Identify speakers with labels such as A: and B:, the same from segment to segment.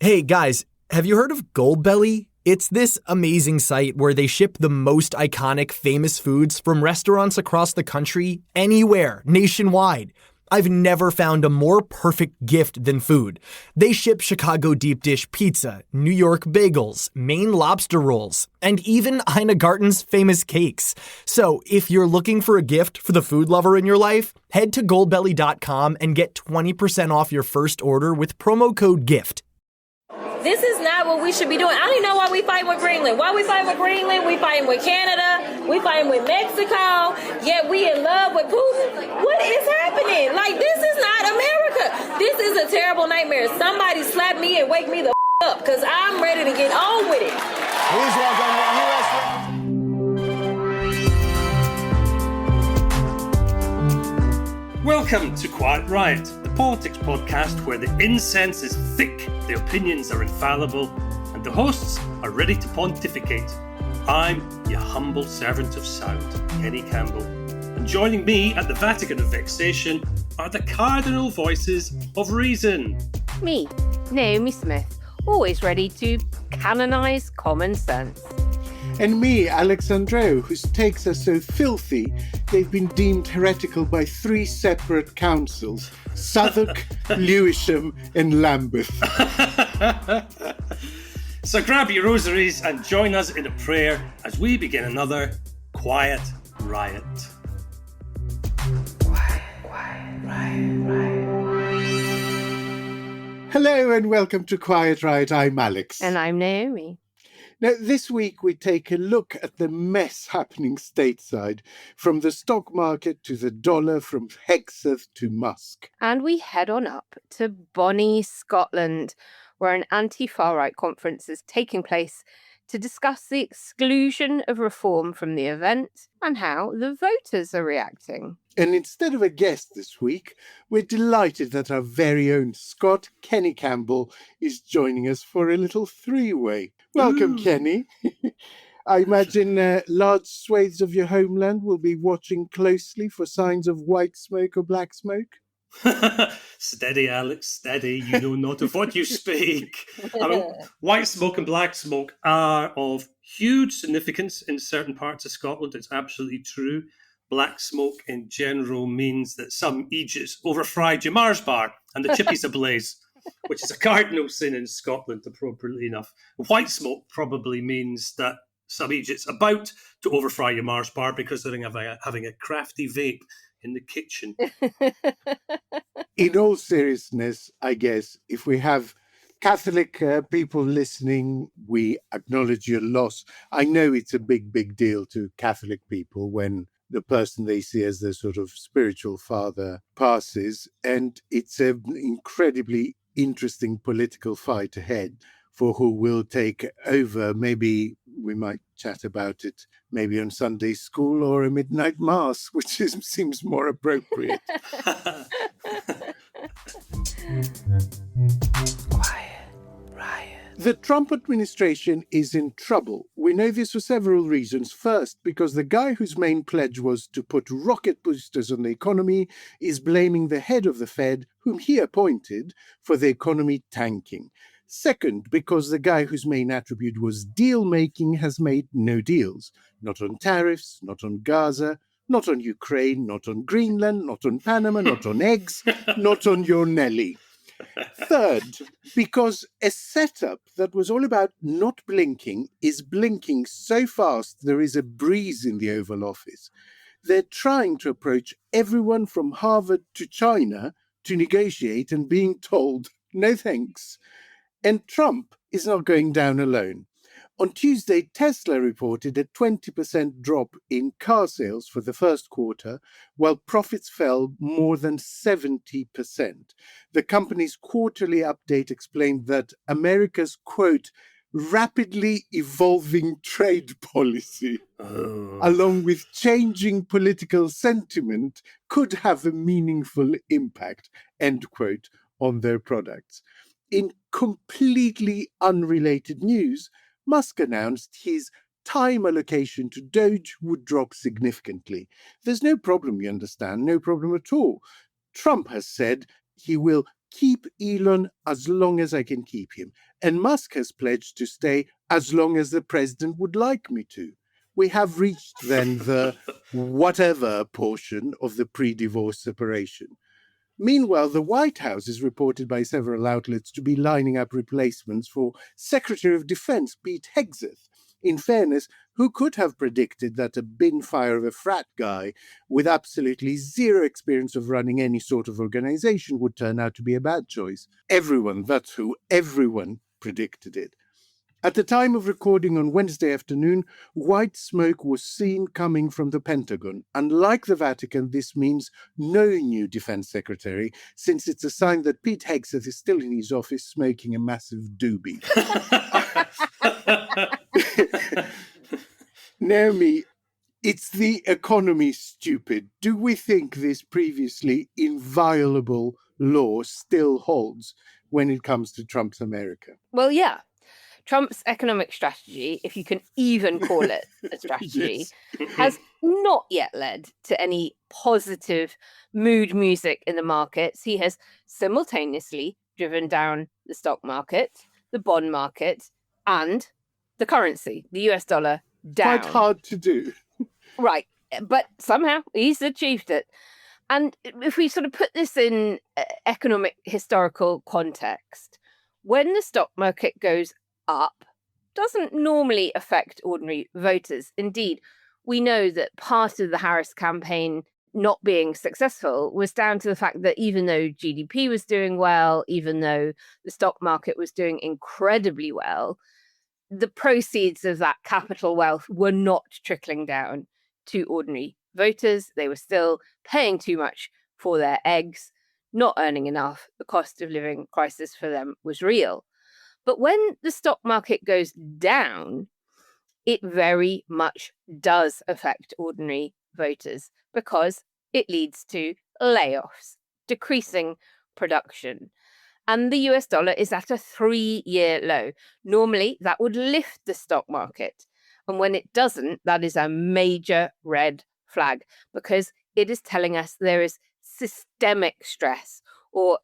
A: Hey guys, have you heard of Goldbelly? It's this amazing site where they ship the most iconic, famous foods from restaurants across the country, anywhere, nationwide. I've never found a more perfect gift than food. They ship Chicago deep dish pizza, New York bagels, Maine lobster rolls, and even Ina Garten's famous cakes. So if you're looking for a gift for the food lover in your life, head to goldbelly.com and get 20% off your first order with promo code GIFT.
B: This is not what we should be doing. I don't even know why we fighting with Greenland. Why we fighting with Greenland? We fighting with Canada. We fighting with Mexico. Yet we in love with Putin. What is happening? Like, this is not America. This is a terrible nightmare. Somebody slap me and wake me the up, because I'm ready to get on with it.
C: Please welcome U.S.
D: Welcome to Quiet Riot, the politics podcast where the incense is thick, the opinions are infallible, and the hosts are ready to pontificate. I'm your humble servant of sound, Kenny Campbell, and joining me at the Vatican of Vexation are the cardinal voices of reason.
E: Me, Naomi Smith, always ready to canonise common sense.
F: And me, Andreou, whose takes are so filthy, they've been deemed heretical by 3 separate councils: Southwark, Lewisham and Lambeth.
D: So grab your rosaries and join us in a prayer as we begin another Quiet Riot.
E: Quiet Riot.
F: Hello and welcome to Quiet Riot. I'm Alex.
E: And I'm Naomi.
F: Now, this week we take a look at the mess happening stateside, from the stock market to the dollar, from Hegseth to Musk.
E: And we head on up to bonny Scotland, where an anti-far right conference is taking place to discuss the exclusion of reform from the event and how the voters are reacting.
F: And instead of a guest this week, we're delighted that our very own Scot, Kenny Campbell, is joining us for a little three-way. Welcome, Kenny. I imagine large swathes of your homeland will be watching closely for signs of white smoke or black smoke.
D: Steady, Alex, steady. You know not of what you speak. I mean, white smoke and black smoke are of huge significance in certain parts of Scotland. It's absolutely true. Black smoke in general means that some Aegis overfried your Mars bar and the chippies ablaze, which is a cardinal sin in Scotland, appropriately enough. White smoke probably means that some Aegis about to overfry your Mars bar because they're having a crafty vape in the kitchen.
F: In all seriousness, I guess, if we have Catholic people listening, we acknowledge your loss. I know it's a big, big deal to Catholic people when the person they see as their sort of spiritual father passes, and it's an incredibly interesting political fight ahead for who will take over. Maybe we might chat about it maybe on Sunday school or a midnight mass, which seems more appropriate.
E: Quiet Riot.
F: The Trump administration is in trouble. We know this for several reasons. First, because the guy whose main pledge was to put rocket boosters on the economy is blaming the head of the Fed, whom he appointed, for the economy tanking. Second, because the guy whose main attribute was deal-making has made no deals. Not on tariffs, not on Gaza, not on Ukraine, not on Greenland, not on Panama, not on eggs, not on your Nelly. Third, because a setup that was all about not blinking is blinking so fast there is a breeze in the Oval Office. They're trying to approach everyone from Harvard to China to negotiate and being told, no thanks. And Trump is not going down alone. On Tuesday, Tesla reported a 20% drop in car sales for the first quarter, while profits fell more than 70%. The company's quarterly update explained that America's, quote, rapidly evolving trade policy, along with changing political sentiment, could have a meaningful impact, end quote, on their products. In completely unrelated news, Musk announced his time allocation to Doge would drop significantly. There's no problem, you understand, no problem at all. Trump has said he will keep Elon as long as I can keep him. And Musk has pledged to stay as long as the president would like me to. We have reached then the whatever portion of the pre-divorce separation. Meanwhile, the White House is reported by several outlets to be lining up replacements for Secretary of Defense Pete Hegseth. In fairness, who could have predicted that a bin fire of a frat guy with absolutely zero experience of running any sort of organization would turn out to be a bad choice? Everyone predicted it. At the time of recording on Wednesday afternoon, white smoke was seen coming from the Pentagon. Unlike the Vatican, this means no new defense secretary, since it's a sign that Pete Hegseth is still in his office smoking a massive doobie. Naomi, it's the economy, stupid. Do we think this previously inviolable law still holds when it comes to Trump's America?
E: Well, yeah. Trump's economic strategy, if you can even call it a strategy, has not yet led to any positive mood music in the markets. He has simultaneously driven down the stock market, the bond market, and the currency, the US dollar, down.
F: Quite hard to do.
E: Right. But somehow he's achieved it. And if we sort of put this in economic historical context, when the stock market goes up, doesn't normally affect ordinary voters. Indeed, we know that part of the Harris campaign not being successful was down to the fact that even though GDP was doing well, even though the stock market was doing incredibly well, the proceeds of that capital wealth were not trickling down to ordinary voters. They were still paying too much for their eggs, not earning enough. The cost of living crisis for them was real. But when the stock market goes down, it very much does affect ordinary voters because it leads to layoffs, decreasing production. And the US dollar is at a 3-year low. Normally, that would lift the stock market. And when it doesn't, that is a major red flag because it is telling us there is systemic stress or,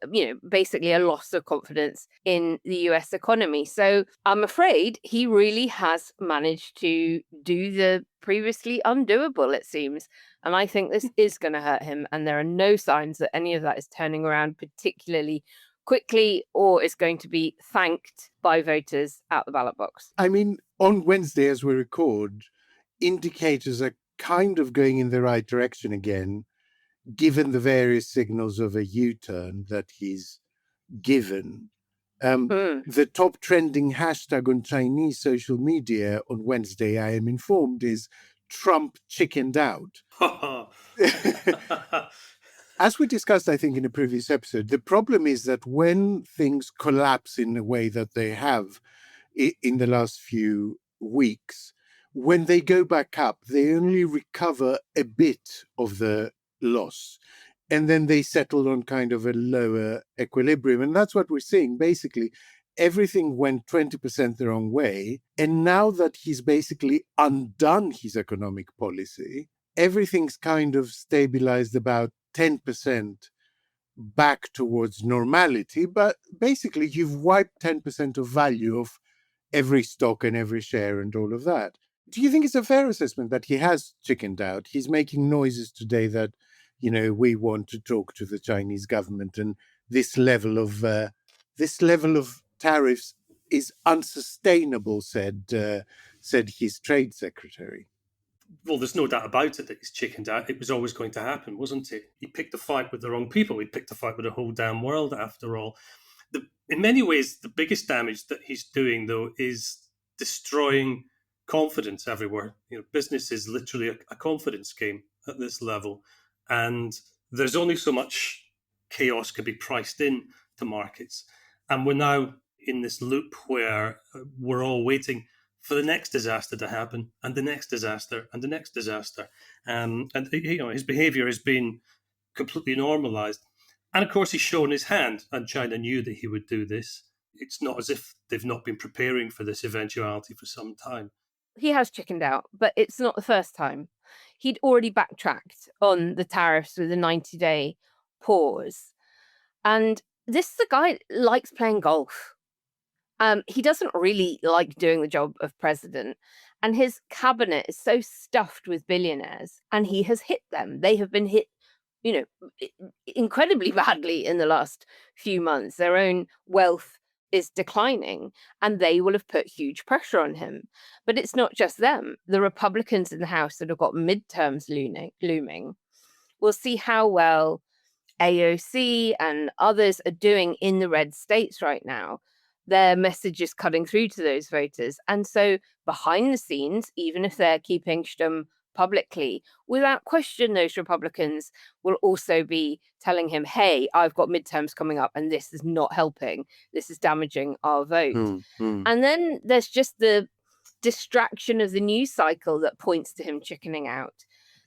E: basically a loss of confidence in the US economy. So I'm afraid he really has managed to do the previously undoable, it seems. And I think this is going to hurt him. And there are no signs that any of that is turning around particularly quickly or is going to be thanked by voters at the ballot box.
F: I mean, on Wednesday, as we record, indicators are kind of going in the right direction again, given the various signals of a U-turn that he's given. The top trending hashtag on Chinese social media on Wednesday, I am informed, is Trump chickened out. As we discussed, I think, in a previous episode, the problem is that when things collapse in the way that they have in the last few weeks, when they go back up, they only recover a bit of the loss. And then they settle on kind of a lower equilibrium. And that's what we're seeing. Basically, everything went 20% the wrong way. And now that he's basically undone his economic policy, everything's kind of stabilized about 10% back towards normality. But basically, you've wiped 10% of value of every stock and every share and all of that. Do you think it's a fair assessment that he has chickened out? He's making noises today that, we want to talk to the Chinese government, and this level of tariffs is unsustainable, said his trade secretary.
D: Well, there's no doubt about it that he's chickened out. It was always going to happen, wasn't it? He picked a fight with the wrong people. He picked a fight with the whole damn world, after all. In many ways, the biggest damage that he's doing, though, is destroying confidence everywhere. Business is literally a confidence game at this level. And there's only so much chaos can be priced in to markets. And we're now in this loop where we're all waiting for the next disaster to happen, and the next disaster, and the next disaster. And his behavior has been completely normalized. And of course, he's shown his hand, and China knew that he would do this. It's not as if they've not been preparing for this eventuality for some time.
E: He has chickened out, but it's not the first time. He'd already backtracked on the tariffs with a 90-day pause. And this is a guy that likes playing golf. He doesn't really like doing the job of president, and his cabinet is so stuffed with billionaires, and he has hit them. They have been hit, incredibly badly in the last few months. Their own wealth is declining, and they will have put huge pressure on him. But it's not just them. The Republicans in the House that have got midterms looming will see how well AOC and others are doing in the red states right now. Their message is cutting through to those voters. And so behind the scenes, even if they're keeping Stum publicly, without question, those Republicans will also be telling him, hey, I've got midterms coming up and this is not helping. This is damaging our vote. And then there's just the distraction of the news cycle that points to him chickening out.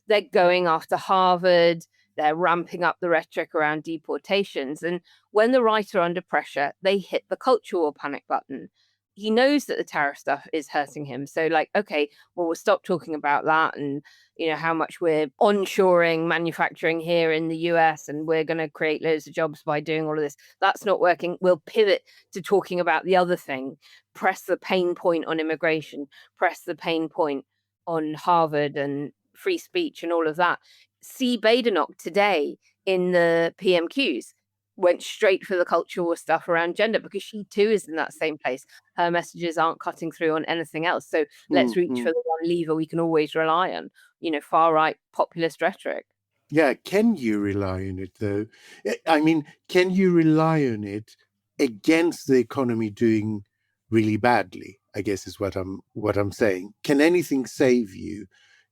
E: They're going after Harvard. They're ramping up the rhetoric around deportations. And when the right are under pressure, they hit the culture war panic button. He knows that the tariff stuff is hurting him. So okay, well, we'll stop talking about that and, how much we're onshoring manufacturing here in the US and we're going to create loads of jobs by doing all of this. That's not working. We'll pivot to talking about the other thing. Press the pain point on immigration. Press the pain point on Harvard and free speech and all of that. C. Badenoch today in the PMQs went straight for the culture war stuff around gender because she too is in that same place. Her messages aren't cutting through on anything else. So let's reach for the one lever we can always rely on, far right populist rhetoric.
F: Yeah, can you rely on it though? I mean, can you rely on it against the economy doing really badly? I guess is what I'm saying. Can anything save you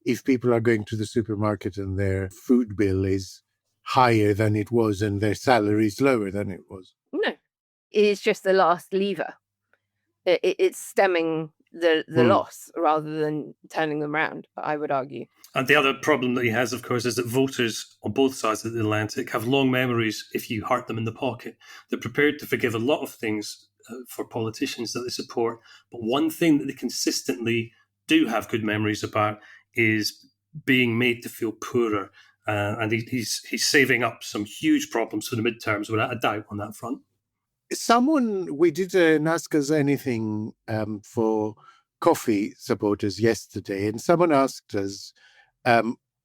F: if people are going to the supermarket and their food bill is higher than it was and their salary is lower than it was?
E: No, it's just the last lever. It's stemming the loss rather than turning them around, I would argue.
D: And the other problem that he has, of course, is that voters on both sides of the Atlantic have long memories if you hurt them in the pocket. They're prepared to forgive a lot of things for politicians that they support. But one thing that they consistently do have good memories about is being made to feel poorer. And he's saving up some huge problems for the midterms, without a doubt, on that front.
F: We did an Ask Us Anything for coffee supporters yesterday, and someone asked us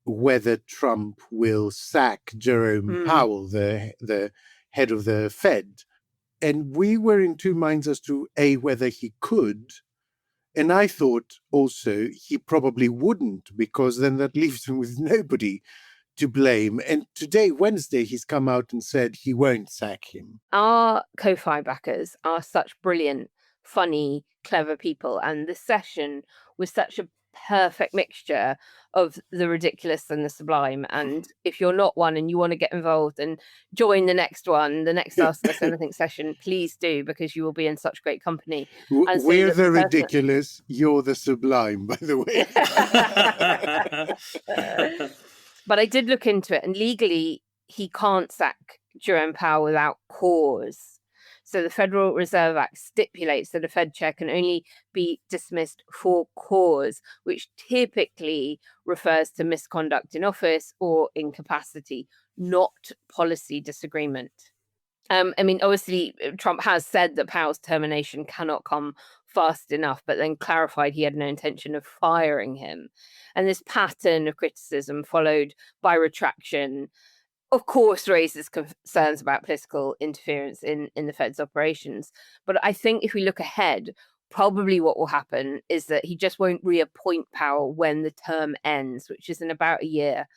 F: whether Trump will sack Jerome Powell, the head of the Fed. And we were in two minds as to whether he could. And I thought also he probably wouldn't, because then that leaves him with nobody to blame. And today, Wednesday, he's come out and said he won't sack him.
E: Our Ko-Fi backers are such brilliant, funny, clever people. And the session was such a perfect mixture of the ridiculous and the sublime. And if you're not one and you want to get involved and join the next one, the next Ask Us Anything session, please do, because you will be in such great company. And so
F: we're the ridiculous, you're the sublime, by the
E: way. But I did look into it, and legally he can't sack Jerome Powell without cause. So the Federal Reserve Act stipulates that a Fed chair can only be dismissed for cause, which typically refers to misconduct in office or incapacity, not policy disagreement. Obviously, Trump has said that Powell's termination cannot come fast enough, but then clarified he had no intention of firing him. And this pattern of criticism, followed by retraction, of course, raises concerns about political interference in the Fed's operations. But I think if we look ahead, probably what will happen is that he just won't reappoint Powell when the term ends, which is in about a year,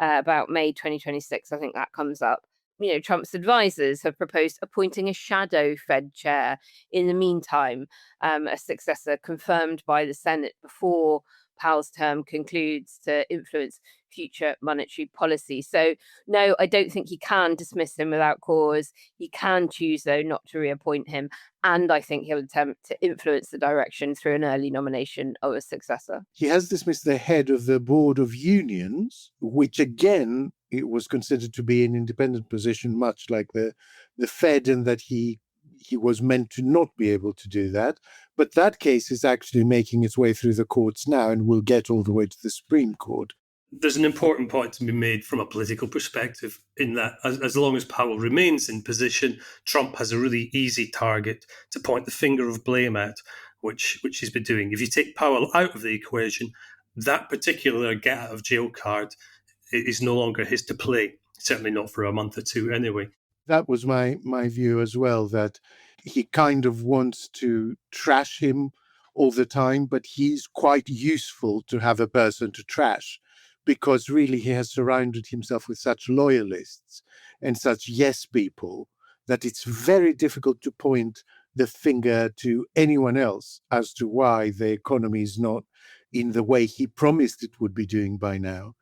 E: about May 2026. I think that comes up. Trump's advisors have proposed appointing a shadow Fed chair in the meantime, a successor confirmed by the Senate before Powell's term concludes, to influence future monetary policy. So, no, I don't think he can dismiss him without cause. He can choose, though, not to reappoint him. And I think he'll attempt to influence the direction through an early nomination of a successor.
F: He has dismissed the head of the Board of Unions, which, again, it was considered to be an independent position, much like the Fed, and that he was meant to not be able to do that. But that case is actually making its way through the courts now and will get all the way to the Supreme Court.
D: there's an important point to be made from a political perspective in that as long as Powell remains in position, Trump has a really easy target to point the finger of blame at, which he's been doing. If you take Powell out of the equation, that particular get out of jail card is no longer his to play, certainly not for a month or two anyway.
F: That was my view as well, that he kind of wants to trash him all the time, but he's quite useful to have a person to trash, because really he has surrounded himself with such loyalists and such yes people that it's very difficult to point the finger to anyone else as to why the economy is not in the way he promised it would be doing by now,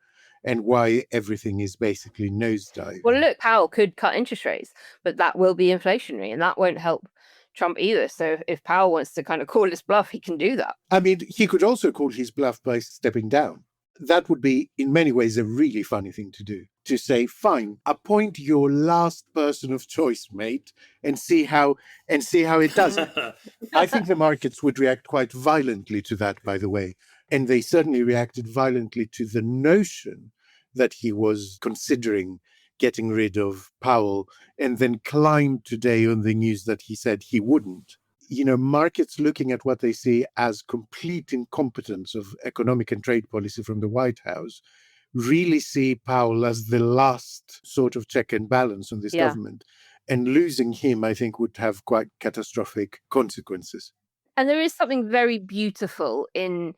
F: and why everything is basically nosediving.
E: Well, look, Powell could cut interest rates, but that will be inflationary, and that won't help Trump either. So if Powell wants to kind of call his bluff, he can do that.
F: I mean, he could also call his bluff by stepping down. That would be, in many ways, a really funny thing to do. To say, fine, appoint your last person of choice, mate, and see how it does. I think the markets would react quite violently to that, by the way. And they certainly reacted violently to the notion that he was considering getting rid of Powell, and then climbed today on the news that he said he wouldn't. You know, markets looking at what they see as complete incompetence of economic and trade policy from the White House really see Powell as the last sort of check and balance on this government. And losing him, I think, would have quite catastrophic consequences.
E: And there is something very beautiful in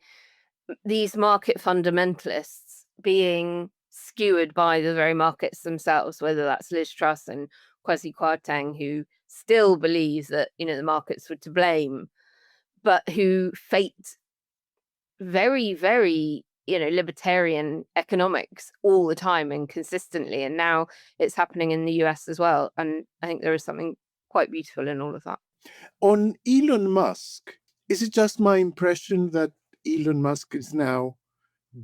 E: these market fundamentalists being skewered by the very markets themselves, whether that's Liz Truss and Kwasi Kwarteng, who still believes that, you know, the markets were to blame, but who faked very, very, you know, libertarian economics all the time and consistently. And now it's happening in the US as well. And I think there is something quite beautiful in all of that.
F: On Elon Musk, is it just my impression that Elon Musk is now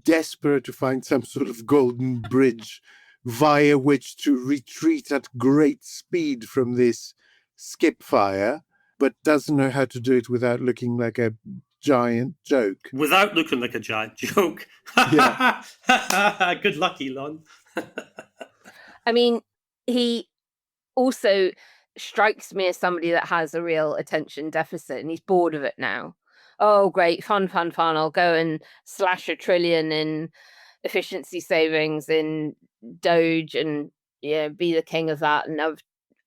F: desperate to find some sort of golden bridge via which to retreat at great speed from this skip fire, but doesn't know how to do it without looking like a giant joke?
D: Without looking like a giant joke.
F: Yeah.
D: Good luck, Elon.
E: I mean, he also strikes me as somebody that has a real attention deficit, and he's bored of it now. Oh, great, fun. I'll go and slash $1 trillion in efficiency savings in Doge and be the king of that. And I've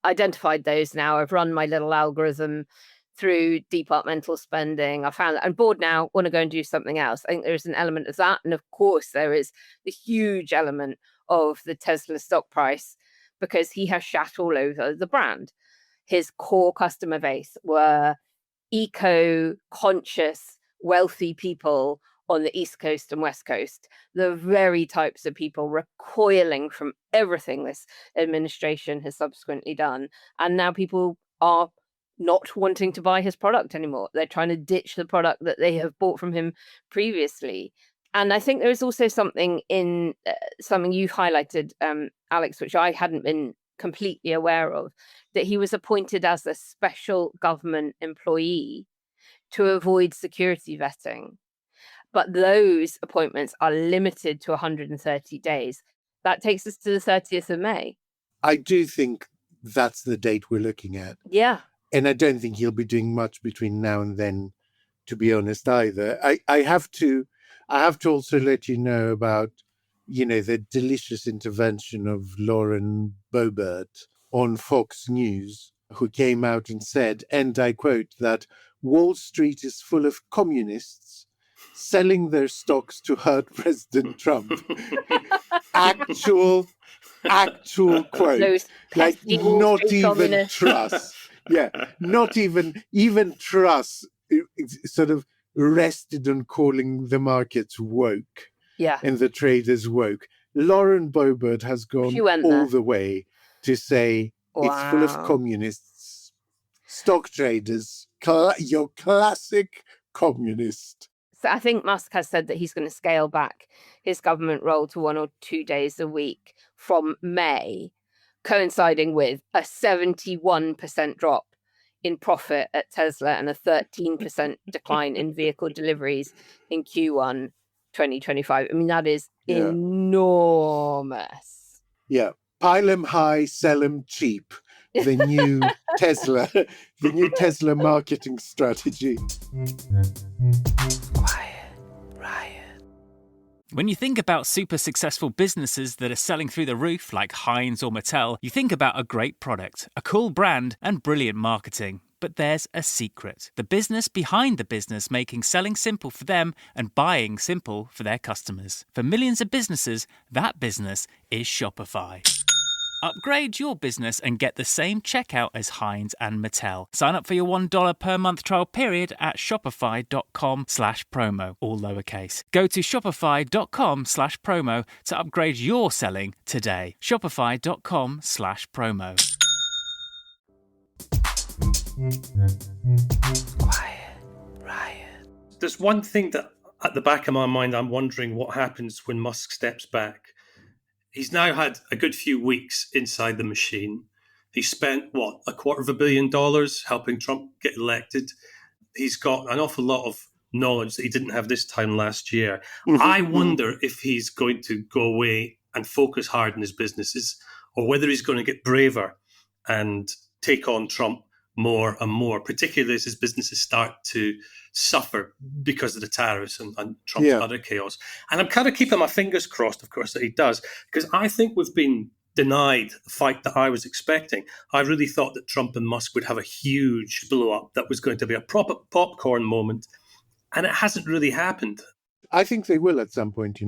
E: identified those now. I've run my little algorithm through departmental spending. I found that I'm bored now, want to go and do something else. I think there's an element of that. And of course, there is the huge element of the Tesla stock price, because he has shat all over the brand. His core customer base were eco-conscious, wealthy people on the East Coast and West Coast, the very types of people recoiling from everything this administration has subsequently done. And now people are not wanting to buy his product anymore. They're trying to ditch the product that they have bought from him previously. And I think there is also something in something you've highlighted, Alex, which I hadn't been completely aware of, that he was appointed as a special government employee to avoid security vetting. But those appointments are limited to 130 days. That takes us to the 30th of May.
F: I do think that's the date we're looking at.
E: Yeah.
F: And I don't think he'll be doing much between now and then, to be honest, either. I have to also let you know about, the delicious intervention of Lauren Boebert on Fox News, who came out and said, and I quote, that Wall Street is full of communists selling their stocks to hurt President Trump. Actual quote.
E: Those
F: Like,
E: pesky Wall
F: not
E: Street
F: even
E: communists.
F: Truss. Yeah, not even Truss sort of rested on calling the markets woke.
E: Yeah.
F: And the traders woke. Lauren Boebert has gone
E: She went
F: all
E: there.
F: the way to say it's full of
E: Wow.
F: communists, stock traders, your classic communist.
E: So I think Musk has said that he's going to scale back his government role to 1 or 2 days a week from May, coinciding with a 71% drop in profit at Tesla and a 13% decline in vehicle deliveries in Q1 2025. I mean, that is
F: Yeah.
E: enormous.
F: Yeah. Pile 'em high, sell 'em cheap. The new Tesla, the new Tesla marketing strategy.
G: When you think about super successful businesses that are selling through the roof, like Heinz or Mattel, you think about a great product, a cool brand, and brilliant marketing. But there's a secret. The business behind the business making selling simple for them and buying simple for their customers. For millions of businesses, that business is Shopify. Upgrade your business and get the same checkout as Heinz and Mattel. Sign up for your $1 per month trial period at shopify.com/promo, all lowercase. Go to shopify.com/promo to upgrade your selling today. Shopify.com/promo.
D: There's one thing that at the back of my mind, I'm wondering what happens when Musk steps back. He's now had a good few weeks inside the machine. He spent, $250 million helping Trump get elected. He's got an awful lot of knowledge that he didn't have this time last year. I wonder if he's going to go away and focus hard on his businesses, or whether he's going to get braver and take on Trump more and more, particularly as his businesses start to suffer because of the tariffs and Trump's other chaos. And I'm kind of keeping my fingers crossed, of course, that he does, because I think we've been denied the fight that I was expecting. I really thought that Trump and Musk would have a huge blow-up that was going to be a proper popcorn moment, and it hasn't really happened.
F: I think they will at some point,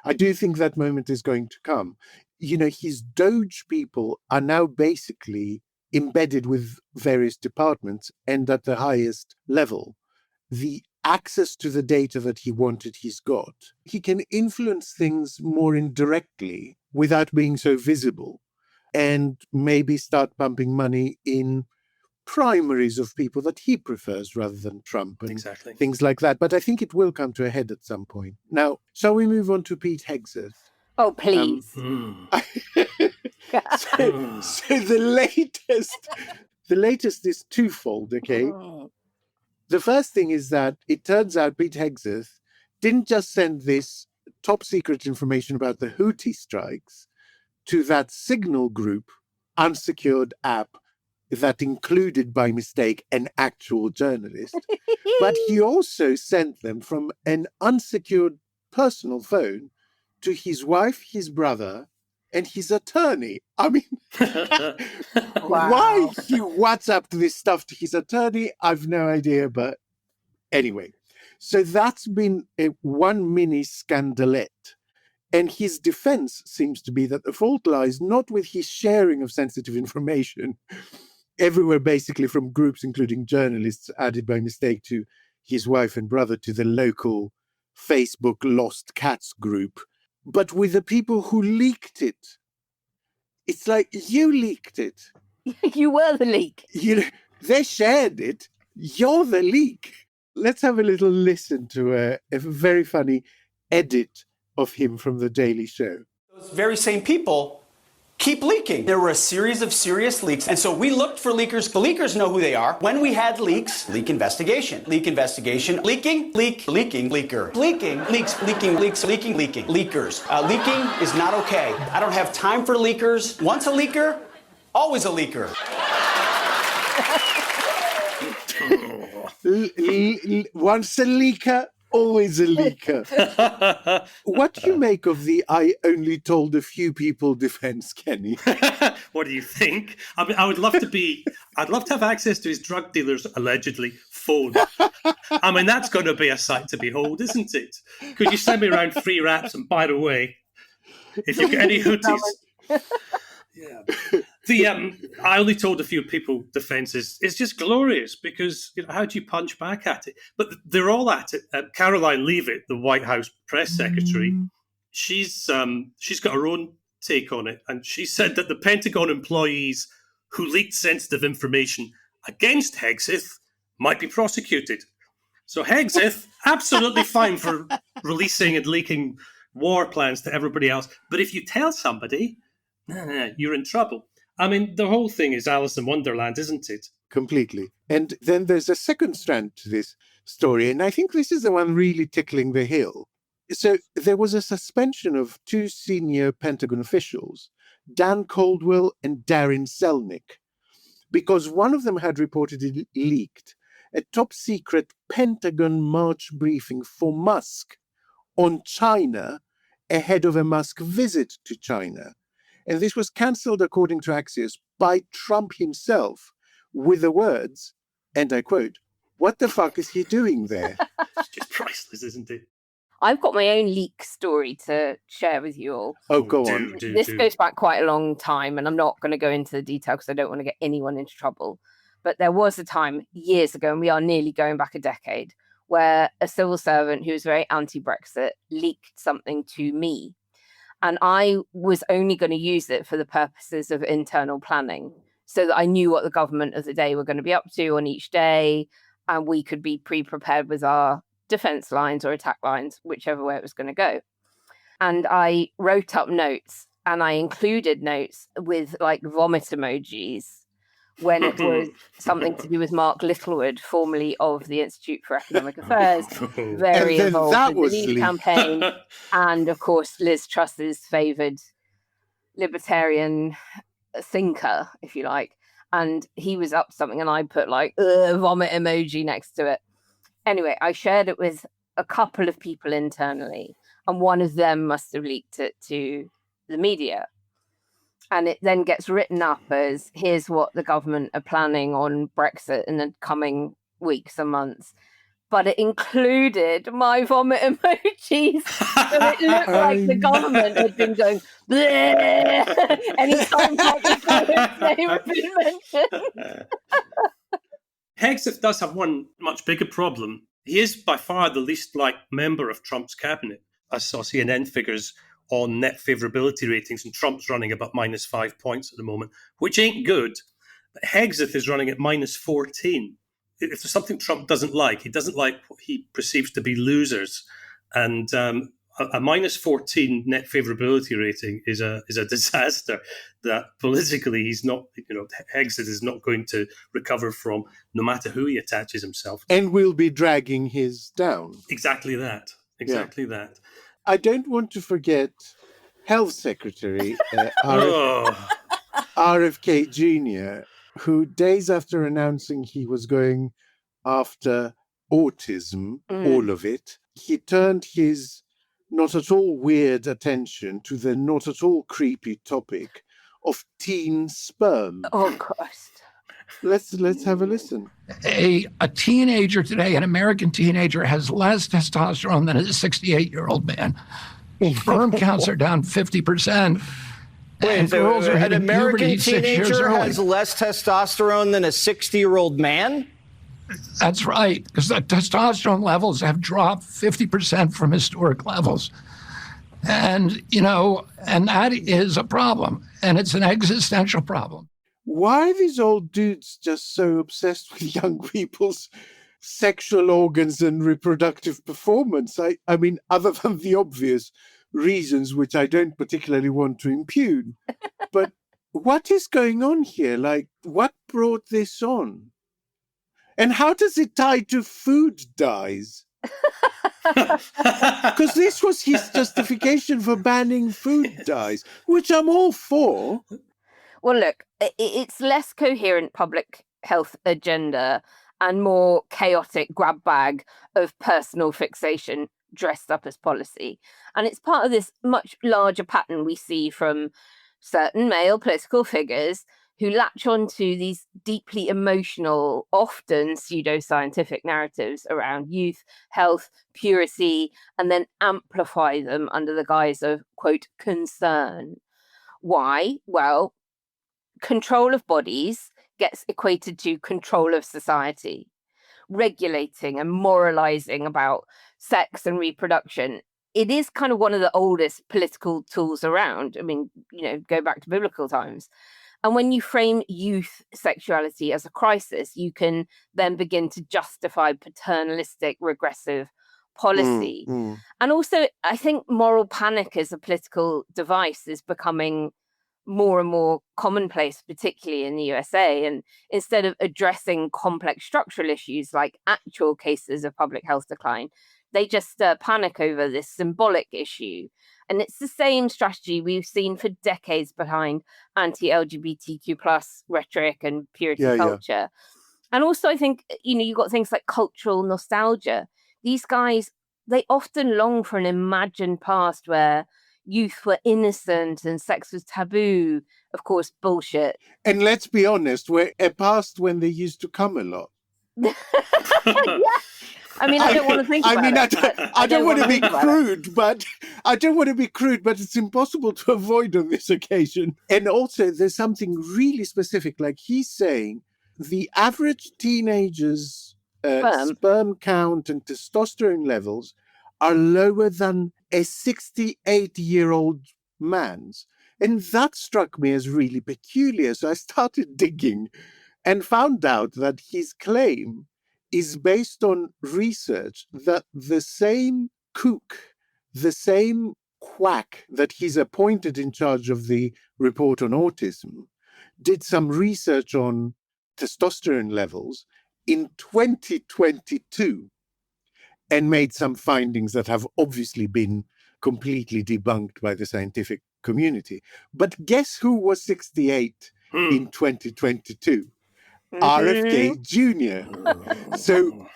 F: I do think that moment is going to come. His Doge people are now basically embedded with various departments and at the highest level. The access to the data that he wanted, he's got. He can influence things more indirectly without being so visible, and maybe start pumping money in primaries of people that he prefers rather than Trump and things like that. But I think it will come to a head at some point. Now, shall we move on to Pete Hegseth?
E: Oh, please.
F: So the latest is twofold, okay? The first thing is that it turns out Pete Hegseth didn't just send this top secret information about the Houthi strikes to that Signal group unsecured app that included by mistake an actual journalist, but he also sent them from an unsecured personal phone to his wife, his brother, and his attorney. I mean, why he WhatsApped this stuff to his attorney, I've no idea. But anyway, so that's been one mini scandalette. And his defense seems to be that the fault lies not with his sharing of sensitive information everywhere, basically from groups, including journalists, added by mistake to his wife and brother to the local Facebook Lost Cats group, but with the people who leaked it. It's like, you leaked it.
E: You were the leak.
F: They shared it. You're the leak. Let's have a little listen to a very funny edit of him from The Daily Show.
H: Those very same people keep leaking. There were a series of serious leaks, and so we looked for leakers. The leakers know who they are. When we had leaks, leak investigation, leaking, leak, leaking, leaker, leaking, leaks, leaking, leakers. Leaking is not okay. I don't have time for leakers. Once a leaker, always a leaker.
F: Once a leaker, always a leaker. What do you make of the "I only told a few people" defense, Kenny?
D: What do you think? I mean, I'd love to have access to his drug dealer's allegedly phone. I mean, that's going to be a sight to behold, isn't it? Could you send me around free wraps? And by the way, if you've got any hoodies. Yeah. I only told a few people defense is just glorious, because how do you punch back at it? But they're all at it. Caroline Leavitt, the White House press secretary, she's got her own take on it, and she said that the Pentagon employees who leaked sensitive information against Hegseth might be prosecuted. So Hegseth, absolutely fine for releasing and leaking war plans to everybody else, but if you tell somebody, you're in trouble. I mean, the whole thing is Alice in Wonderland, isn't it?
F: Completely. And then there's a second strand to this story, and I think this is the one really tickling the hill. So there was a suspension of two senior Pentagon officials, Dan Caldwell and Darren Selnick, because one of them had reportedly leaked a top-secret Pentagon March briefing for Musk on China ahead of a Musk visit to China. And this was cancelled, according to Axios, by Trump himself with the words, and I quote, "What the fuck is he doing there?"
D: It's just priceless, isn't it?
E: I've got my own leak story to share with you all.
F: Oh, go on.
E: This goes back quite a long time, and I'm not going to go into the detail because I don't want to get anyone into trouble. But there was a time years ago, and we are nearly going back a decade, where a civil servant who was very anti-Brexit leaked something to me. And I was only going to use it for the purposes of internal planning so that I knew what the government of the day were going to be up to on each day, and we could be pre-prepared with our defense lines or attack lines, whichever way it was going to go. And I wrote up notes, and I included notes with like vomit emojis when it was something to do with Mark Littlewood, formerly of the Institute for Economic Affairs, very involved in the Leave campaign, and of course Liz Truss's favoured libertarian thinker, if you like. And he was up something, and I put like vomit emoji next to it. Anyway, I shared it with a couple of people internally, and one of them must have leaked it to the media. And it then gets written up as, here's what the government are planning on Brexit in the coming weeks and months. But it included my vomit emojis. So it looked like the government had been going, bleh, anytime Pakistan's name had been mentioned.
D: Hegseth does have one much bigger problem. He is by far the least liked member of Trump's cabinet. I saw CNN figures on net favourability ratings, and Trump's running about -5 points at the moment, which ain't good. But Hegseth is running at -14. If there's something Trump doesn't like, he doesn't like what he perceives to be losers. And a -14 net favourability rating is a disaster that politically he's not, Hegseth is not going to recover from, no matter who he attaches himself.
F: And will be dragging his down.
D: Exactly that. Exactly that.
F: I don't want to forget Health Secretary RFK Jr., who days after announcing he was going after autism, all of it, he turned his not at all weird attention to the not at all creepy topic of teen sperm.
E: Oh, Christ.
F: Let's have a listen.
I: A teenager today, an American teenager, has less testosterone than a 68-year-old man. Sperm counts are down 50%.
J: Wait, so an American teenager has less testosterone than a 60-year-old man?
I: That's right, because the testosterone levels have dropped 50% from historic levels. And, and that is a problem, and it's an existential problem.
F: Why are these old dudes just so obsessed with young people's sexual organs and reproductive performance? I mean, other than the obvious reasons, which I don't particularly want to impugn. But what is going on here? Like, what brought this on? And how does it tie to food dyes? Because this was his justification for banning food dyes, which I'm all for.
E: Well, look, it's less coherent public health agenda and more chaotic grab bag of personal fixation dressed up as policy. And it's part of this much larger pattern we see from certain male political figures who latch onto these deeply emotional, often pseudoscientific narratives around youth, health, purity, and then amplify them under the guise of, quote, concern. Why? Well, control of bodies gets equated to control of society. Regulating and moralizing about sex and reproduction, it is kind of one of the oldest political tools around. I mean, go back to biblical times. And when you frame youth sexuality as a crisis, you can then begin to justify paternalistic, regressive policy. And also, I think moral panic as a political device is becoming more and more commonplace, particularly in the USA. And instead of addressing complex structural issues like actual cases of public health decline, They just panic over this symbolic issue. And it's the same strategy we've seen for decades behind anti-LGBTQ plus rhetoric and purity culture. And also, I think, you've got things like cultural nostalgia. These guys, they often long for an imagined past where youth were innocent and sex was taboo. Of course, bullshit.
F: And let's be honest, we're a past when they used to come a lot.
E: Yeah. I mean, I don't want to think about it.
F: I don't want to be crude, but it's impossible to avoid on this occasion. And also, there's something really specific, like he's saying, the average teenager's sperm count and testosterone levels are lower than a 68-year-old man's. And that struck me as really peculiar. So I started digging and found out that his claim is based on research that the same kook, the same quack that he's appointed in charge of the report on autism, did some research on testosterone levels in 2022 and made some findings that have obviously been completely debunked by the scientific community. But guess who was 68 in 2022? RFK Jr. So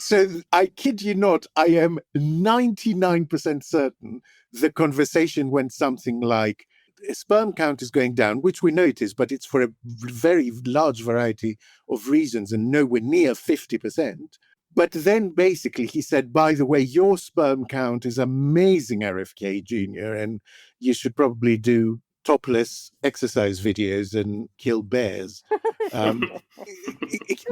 F: I kid you not, I am 99% certain the conversation went something like, sperm count is going down, which we know it is, but it's for a very large variety of reasons and nowhere near 50%. But then basically he said, by the way, your sperm count is amazing, RFK Jr., and you should probably do topless exercise videos and kill bears.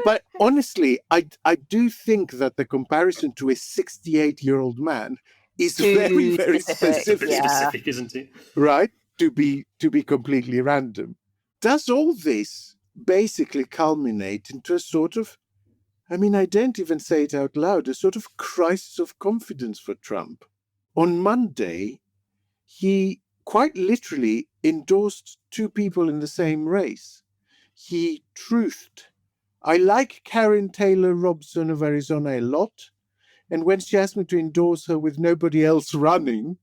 F: But honestly, I do think that the comparison to a 68-year-old man is very, very specific.
D: Specific, isn't it?
F: Right? To be completely random. Does all this basically culminate into a sort of, I mean, I don't even say it out loud, a sort of crisis of confidence for Trump? On Monday, he quite literally endorsed two people in the same race. He truthed. I like Karen Taylor Robson of Arizona a lot, and when she asked me to endorse her with nobody else running,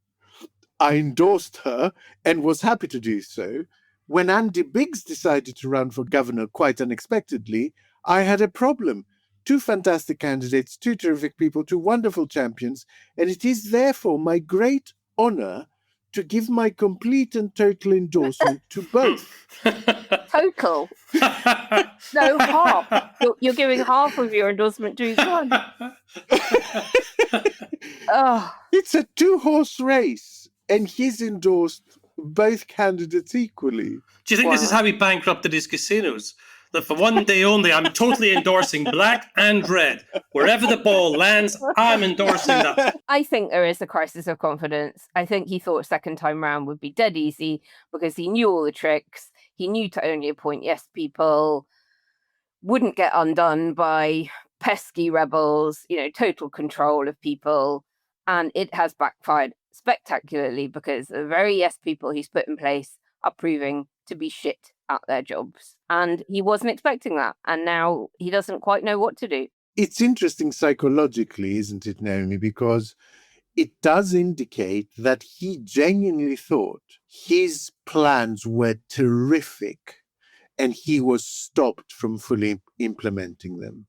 F: I endorsed her and was happy to do so. When Andy Biggs decided to run for governor quite unexpectedly, I had a problem. Two fantastic candidates, two terrific people, two wonderful champions, and it is therefore my great honor to give my complete and total endorsement to both.
E: Total? No, half. You're giving half of your endorsement to each one.
F: It's a two-horse race, and he's endorsed both candidates equally.
D: Do you think this is how he bankrupted his casinos? That for one day only, I'm totally endorsing black and red. Wherever the ball lands, I'm endorsing that.
E: I think there is a crisis of confidence. I think he thought second time round would be dead easy because he knew all the tricks. He knew to only appoint yes people, wouldn't get undone by pesky rebels, total control of people. And it has backfired spectacularly because the very yes people he's put in place are proving to be shit at their jobs. And he wasn't expecting that. And now he doesn't quite know what to do.
F: It's interesting psychologically, isn't it, Naomi? Because it does indicate that he genuinely thought his plans were terrific and he was stopped from fully implementing them.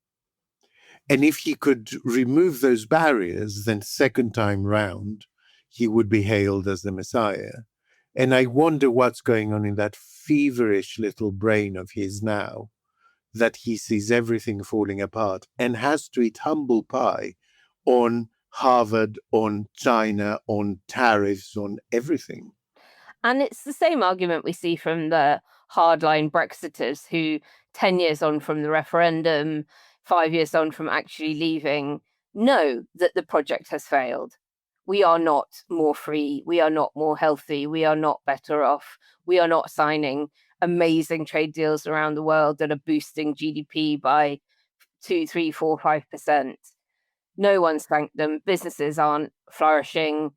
F: And if he could remove those barriers, then second time round, he would be hailed as the Messiah. And I wonder what's going on in that feverish little brain of his now, that he sees everything falling apart and has to eat humble pie on Harvard, on China, on tariffs, on everything.
E: And it's the same argument we see from the hardline Brexiters who 10 years on from the referendum, 5 years on from actually leaving, know that the project has failed. We are not more free. We are not more healthy. We are not better off. We are not signing amazing trade deals around the world that are boosting GDP by 2, 3, 4, 5%. No one's thanked them. Businesses aren't flourishing.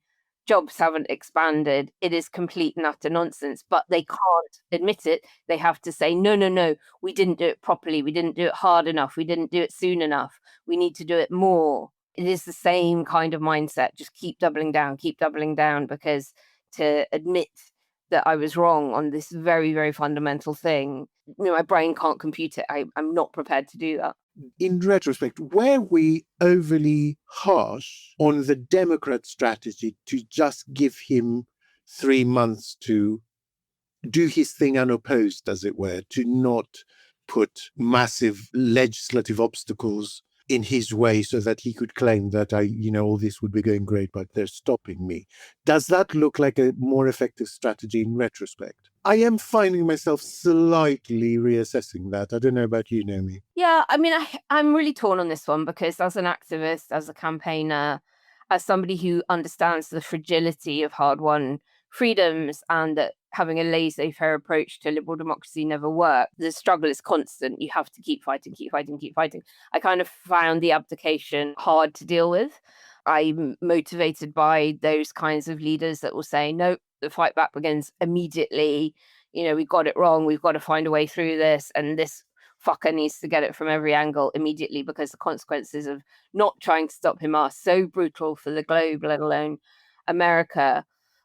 E: Jobs haven't expanded. It is complete and utter nonsense, but they can't admit it. They have to say, no, we didn't do it properly. We didn't do it hard enough. We didn't do it soon enough. We need to do it more. it is the same kind of mindset. Just keep doubling down, because to admit that I was wrong on this very, very fundamental thing, my brain can't compute it. I'm not prepared to do that.
F: In retrospect, were we overly harsh on the Democrat strategy to just give him 3 months to do his thing unopposed, as it were, to not put massive legislative obstacles in his way so that he could claim that all this would be going great, but they're stopping me? Does that look like a more effective strategy in retrospect? I am finding myself slightly reassessing that. I don't know about you, Naomi.
E: Yeah, I mean, I'm really torn on this one, because as an activist, as a campaigner, as somebody who understands the fragility of hard-won freedoms and that having a laissez-faire approach to liberal democracy never worked, the struggle is constant. You have to keep fighting. I kind of found the abdication hard to deal with. I'm motivated by those kinds of leaders that will say, no, the fight back begins immediately. We got it wrong. We've got to find a way through this. And this fucker needs to get it from every angle immediately, because the consequences of not trying to stop him are so brutal for the globe, let alone America.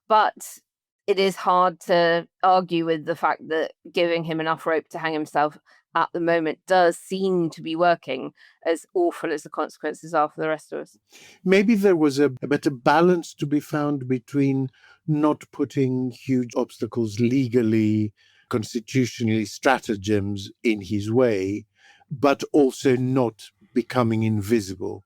E: But it is hard to argue with the fact that giving him enough rope to hang himself at the moment does seem to be working, as awful as the consequences are for the rest of us.
F: Maybe there was a better balance to be found between not putting huge obstacles legally, constitutionally, stratagems in his way, but also not becoming invisible,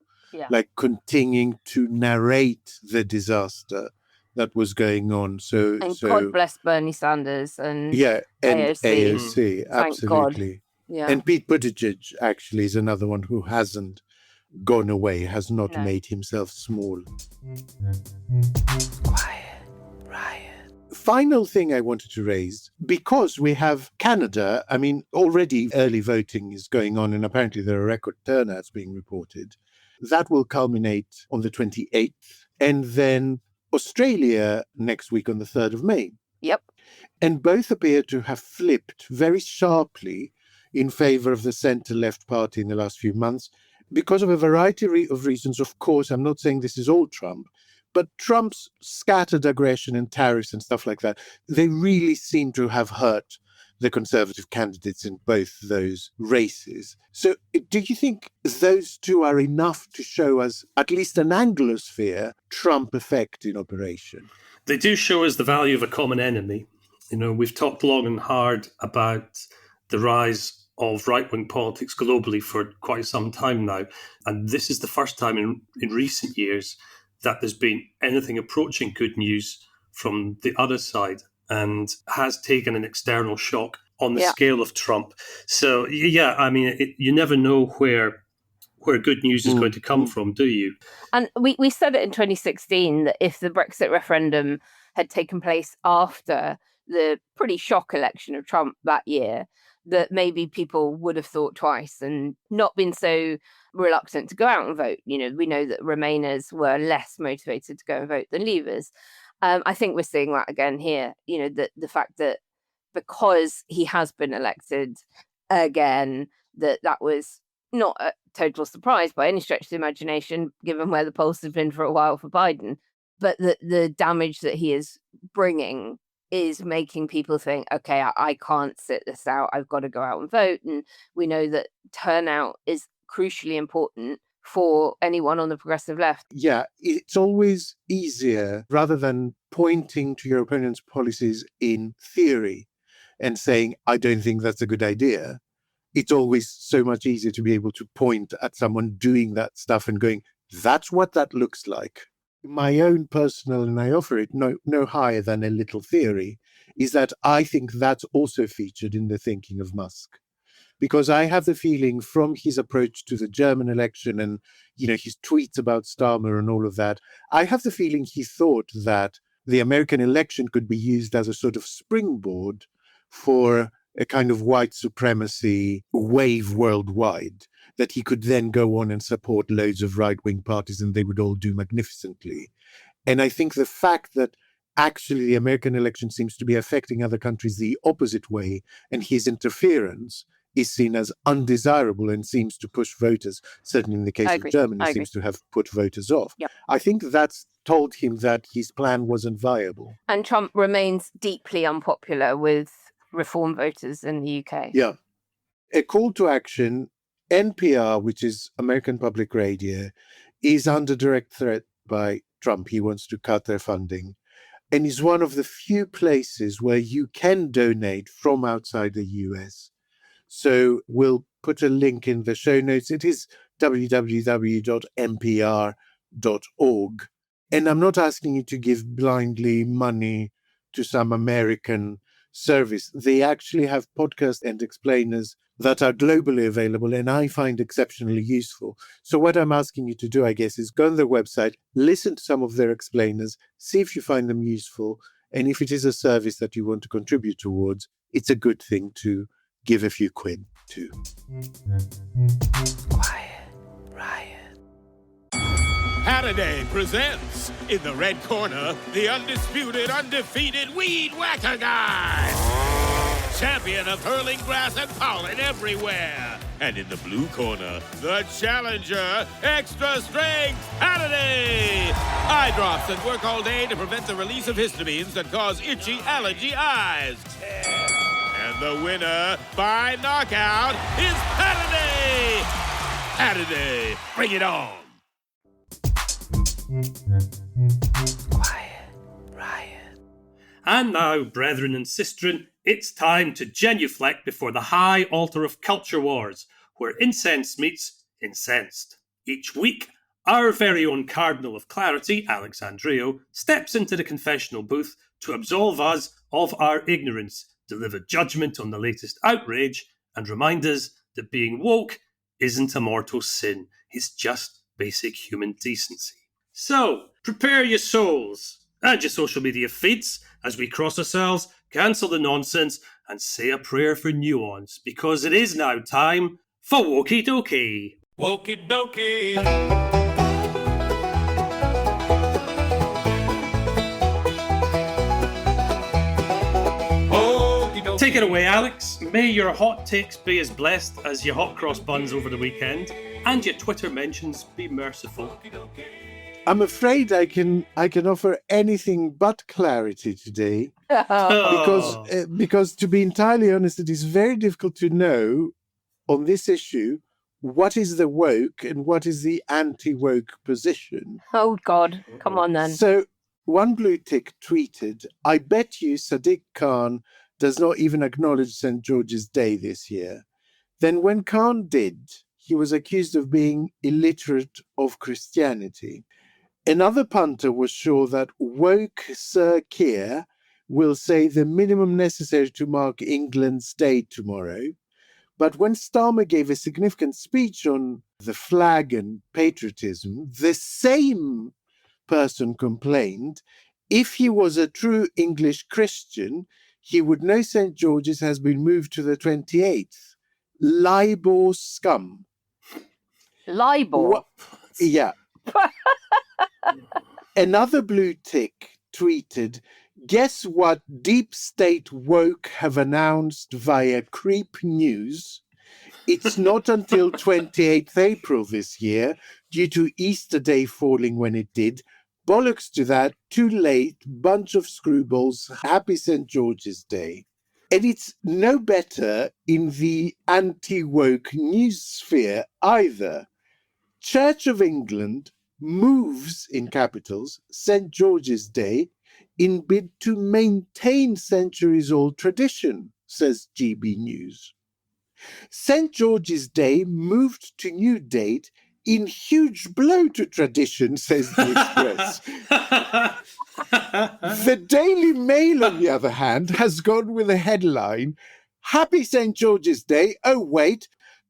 F: like continuing to narrate the disaster that was going on. So
E: God bless Bernie Sanders and
F: AOC, absolutely.
E: God. Yeah.
F: And Pete Buttigieg actually is another one who hasn't gone away, has not made himself small.
E: Quiet riot.
F: Final thing I wanted to raise, because we have Canada, already early voting is going on and apparently there are record turnouts being reported. That will culminate on the 28th. And then Australia next week on the 3rd of May.
E: Yep.
F: And both appear to have flipped very sharply in favor of the centre-left party in the last few months because of a variety of reasons. Of course, I'm not saying this is all Trump, but Trump's scattered aggression and tariffs and stuff like that, they really seem to have hurt the Conservative candidates in both those races. So do you think those two are enough to show us at least an Anglosphere Trump effect in operation?
D: They do show us the value of a common enemy. We've talked long and hard about the rise of right-wing politics globally for quite some time now. And this is the first time in recent years that there's been anything approaching good news from the other side, and has taken an external shock on the scale of Trump. So, you never know where good news is going to come from, do you?
E: And we said it in 2016 that if the Brexit referendum had taken place after the pretty shock election of Trump that year, that maybe people would have thought twice and not been so reluctant to go out and vote. We know that Remainers were less motivated to go and vote than Leavers. I think we're seeing that again here. The fact that because he has been elected again, that was not a total surprise by any stretch of the imagination, given where the polls have been for a while for Biden. But the damage that he is bringing is making people think, okay, I can't sit this out. I've got to go out and vote. And we know that turnout is crucially important for anyone on the progressive left.
F: Yeah, it's always easier, rather than pointing to your opponent's policies in theory and saying, I don't think that's a good idea. It's always so much easier to be able to point at someone doing that stuff and going, that's what that looks like. My own personal, and I offer it no higher than a little theory, is that I think that's also featured in the thinking of Musk. Because I have the feeling from his approach to the German election and, his tweets about Starmer and all of that, I have the feeling he thought that the American election could be used as a sort of springboard for a kind of white supremacy wave worldwide, that he could then go on and support loads of right-wing parties and they would all do magnificently. And I think the fact that actually the American election seems to be affecting other countries the opposite way, and his interference is seen as undesirable and seems to push voters, certainly in the case of Germany, seems to have put voters off.
E: Yep.
F: I think that's told him that his plan wasn't viable.
E: And Trump remains deeply unpopular with reform voters in the UK.
F: Yeah. A call to action, NPR, which is American Public Radio, is under direct threat by Trump. He wants to cut their funding. And is one of the few places where you can donate from outside the US. So we'll put a link in the show notes. It is www.npr.org. And I'm not asking you to give blindly money to some American service. They actually have podcasts and explainers that are globally available, and I find exceptionally useful. So what I'm asking you to do, I guess, is go on their website, listen to some of their explainers, see if you find them useful, and if it is a service that you want to contribute towards, it's a good thing to give a few quid to.
K: Quiet Riot. Halliday presents, in the red corner, the undisputed, undefeated weed whacker guy. Champion of hurling grass and pollen everywhere. And in the blue corner, the challenger, extra strength Halliday. Eye drops that work all day to prevent the release of histamines that cause itchy allergy eyes. And the winner by knockout is Halliday. Halliday, bring it on.
C: Quiet Riot.
D: And now, brethren and sistren, it's time to genuflect before the high altar of culture wars, where incense meets incensed. Each week, our very own Cardinal of Clarity, Alex Andreou, steps into the confessional booth to absolve us of our ignorance, deliver judgment on the latest outrage, and remind us that being woke isn't a mortal sin. It's just basic human decency. So, prepare your souls and your social media feeds as we cross ourselves, cancel the nonsense, and say a prayer for nuance, because it is now time for Wokey Dokey.
K: Wokey Dokey.
D: Take it away, Alex. May your hot takes be as blessed as your hot cross buns over the weekend, and your Twitter mentions be merciful.
F: I'm afraid I can offer anything but clarity today, because to be entirely honest, it is very difficult to know on this issue what is the woke and what is the anti-woke position.
E: Oh God, come on then.
F: So one blue tick tweeted, "I bet you Sadiq Khan does not even acknowledge St. George's Day this year." Then when Khan did, he was accused of being illiterate of Christianity. Another punter was sure that woke Sir Keir will say the minimum necessary to mark England's day tomorrow. But when Starmer gave a significant speech on the flag and patriotism, the same person complained if he was a true English Christian, he would know St. George's has been moved to the 28th. Libor scum.
E: Libor?
F: Yeah. Another blue tick tweeted, "Guess what deep state woke have announced via Creep News? It's not until 28th April this year, due to Easter Day falling when it did. Bollocks to that, too late, bunch of screwballs, happy St. George's Day." And it's no better in the anti-woke news sphere either. Church of England moves, in capitals, St. George's Day in bid to maintain centuries-old tradition, says GB News. St. George's Day moved to new date in huge blow to tradition, says the Express. The Daily Mail, on the other hand, has gone with a headline, "Happy St. George's Day. Oh, wait.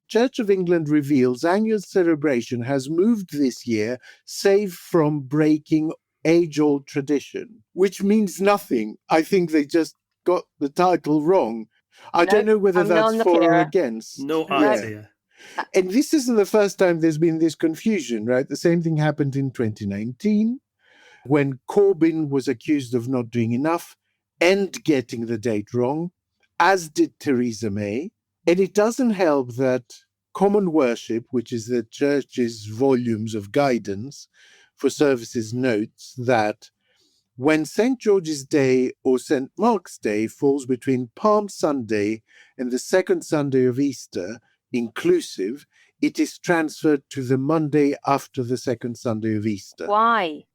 F: Church of England reveals annual celebration has moved this year, save from breaking age-old tradition," which means nothing. I think they just got the title wrong. I don't know whether that's for or against.
D: No idea.
F: And this isn't the first time there's been this confusion, right? The same thing happened in 2019 when Corbyn was accused of not doing enough and getting the date wrong, as did Theresa May. And it doesn't help that Common Worship, which is the church's volumes of guidance for services, notes that when St. George's Day or St. Mark's Day falls between Palm Sunday and the second Sunday of Easter, inclusive, it is transferred to the Monday after the second Sunday of Easter.
E: Why?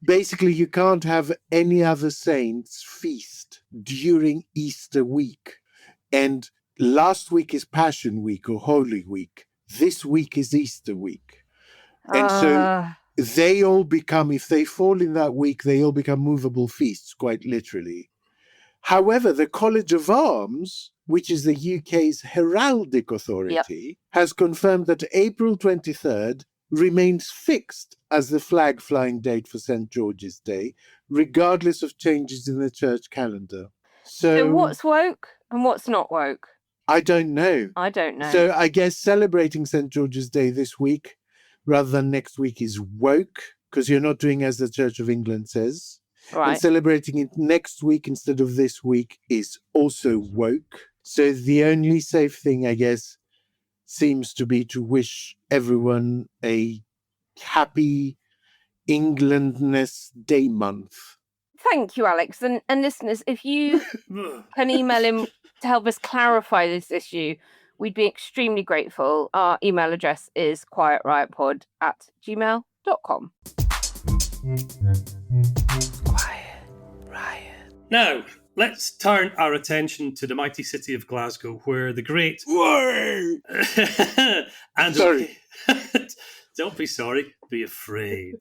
F: Basically, you can't have any other saint's feast during Easter week. And last week is Passion Week or Holy Week. This week is Easter week. And so they all become, if they fall in that week, they all become movable feasts, quite literally. However, the College of Arms, which is the UK's heraldic authority, has confirmed that April 23rd remains fixed as the flag flying date for St. George's Day, regardless of changes in the church calendar.
E: So what's woke and what's not woke?
F: I don't know.
E: I don't know.
F: So I guess celebrating St. George's Day this week rather than next week is woke, because you're not doing as the Church of England says.
E: Right.
F: And celebrating it next week instead of this week is also woke. So the only safe thing, I guess, seems to be to wish everyone a happy Englandness Day month.
E: Thank you, Alex. And listeners, if you can email him to help us clarify this issue, we'd be extremely grateful. Our email address is quietriotpod@gmail.com.
D: Quiet Riot. Now, let's turn our attention to the mighty city of Glasgow, where the great...
F: Sorry.
D: Don't be sorry, be afraid.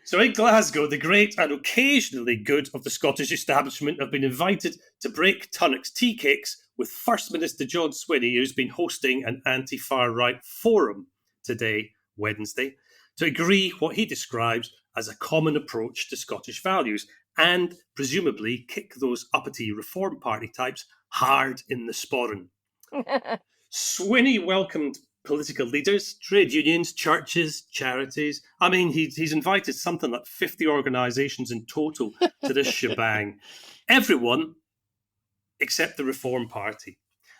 D: So in Glasgow, the great and occasionally good of the Scottish establishment have been invited to break Tunnock's tea cakes with First Minister John Swinney, who's been hosting an anti-far-right forum today, Wednesday, to agree what he describes as a common approach to Scottish values and presumably kick those uppity Reform Party types hard in the sporran. Swinney welcomed political leaders, trade unions, churches, charities. I mean, he's invited something like 50 organisations in total to this shebang. Everyone except the Reform Party,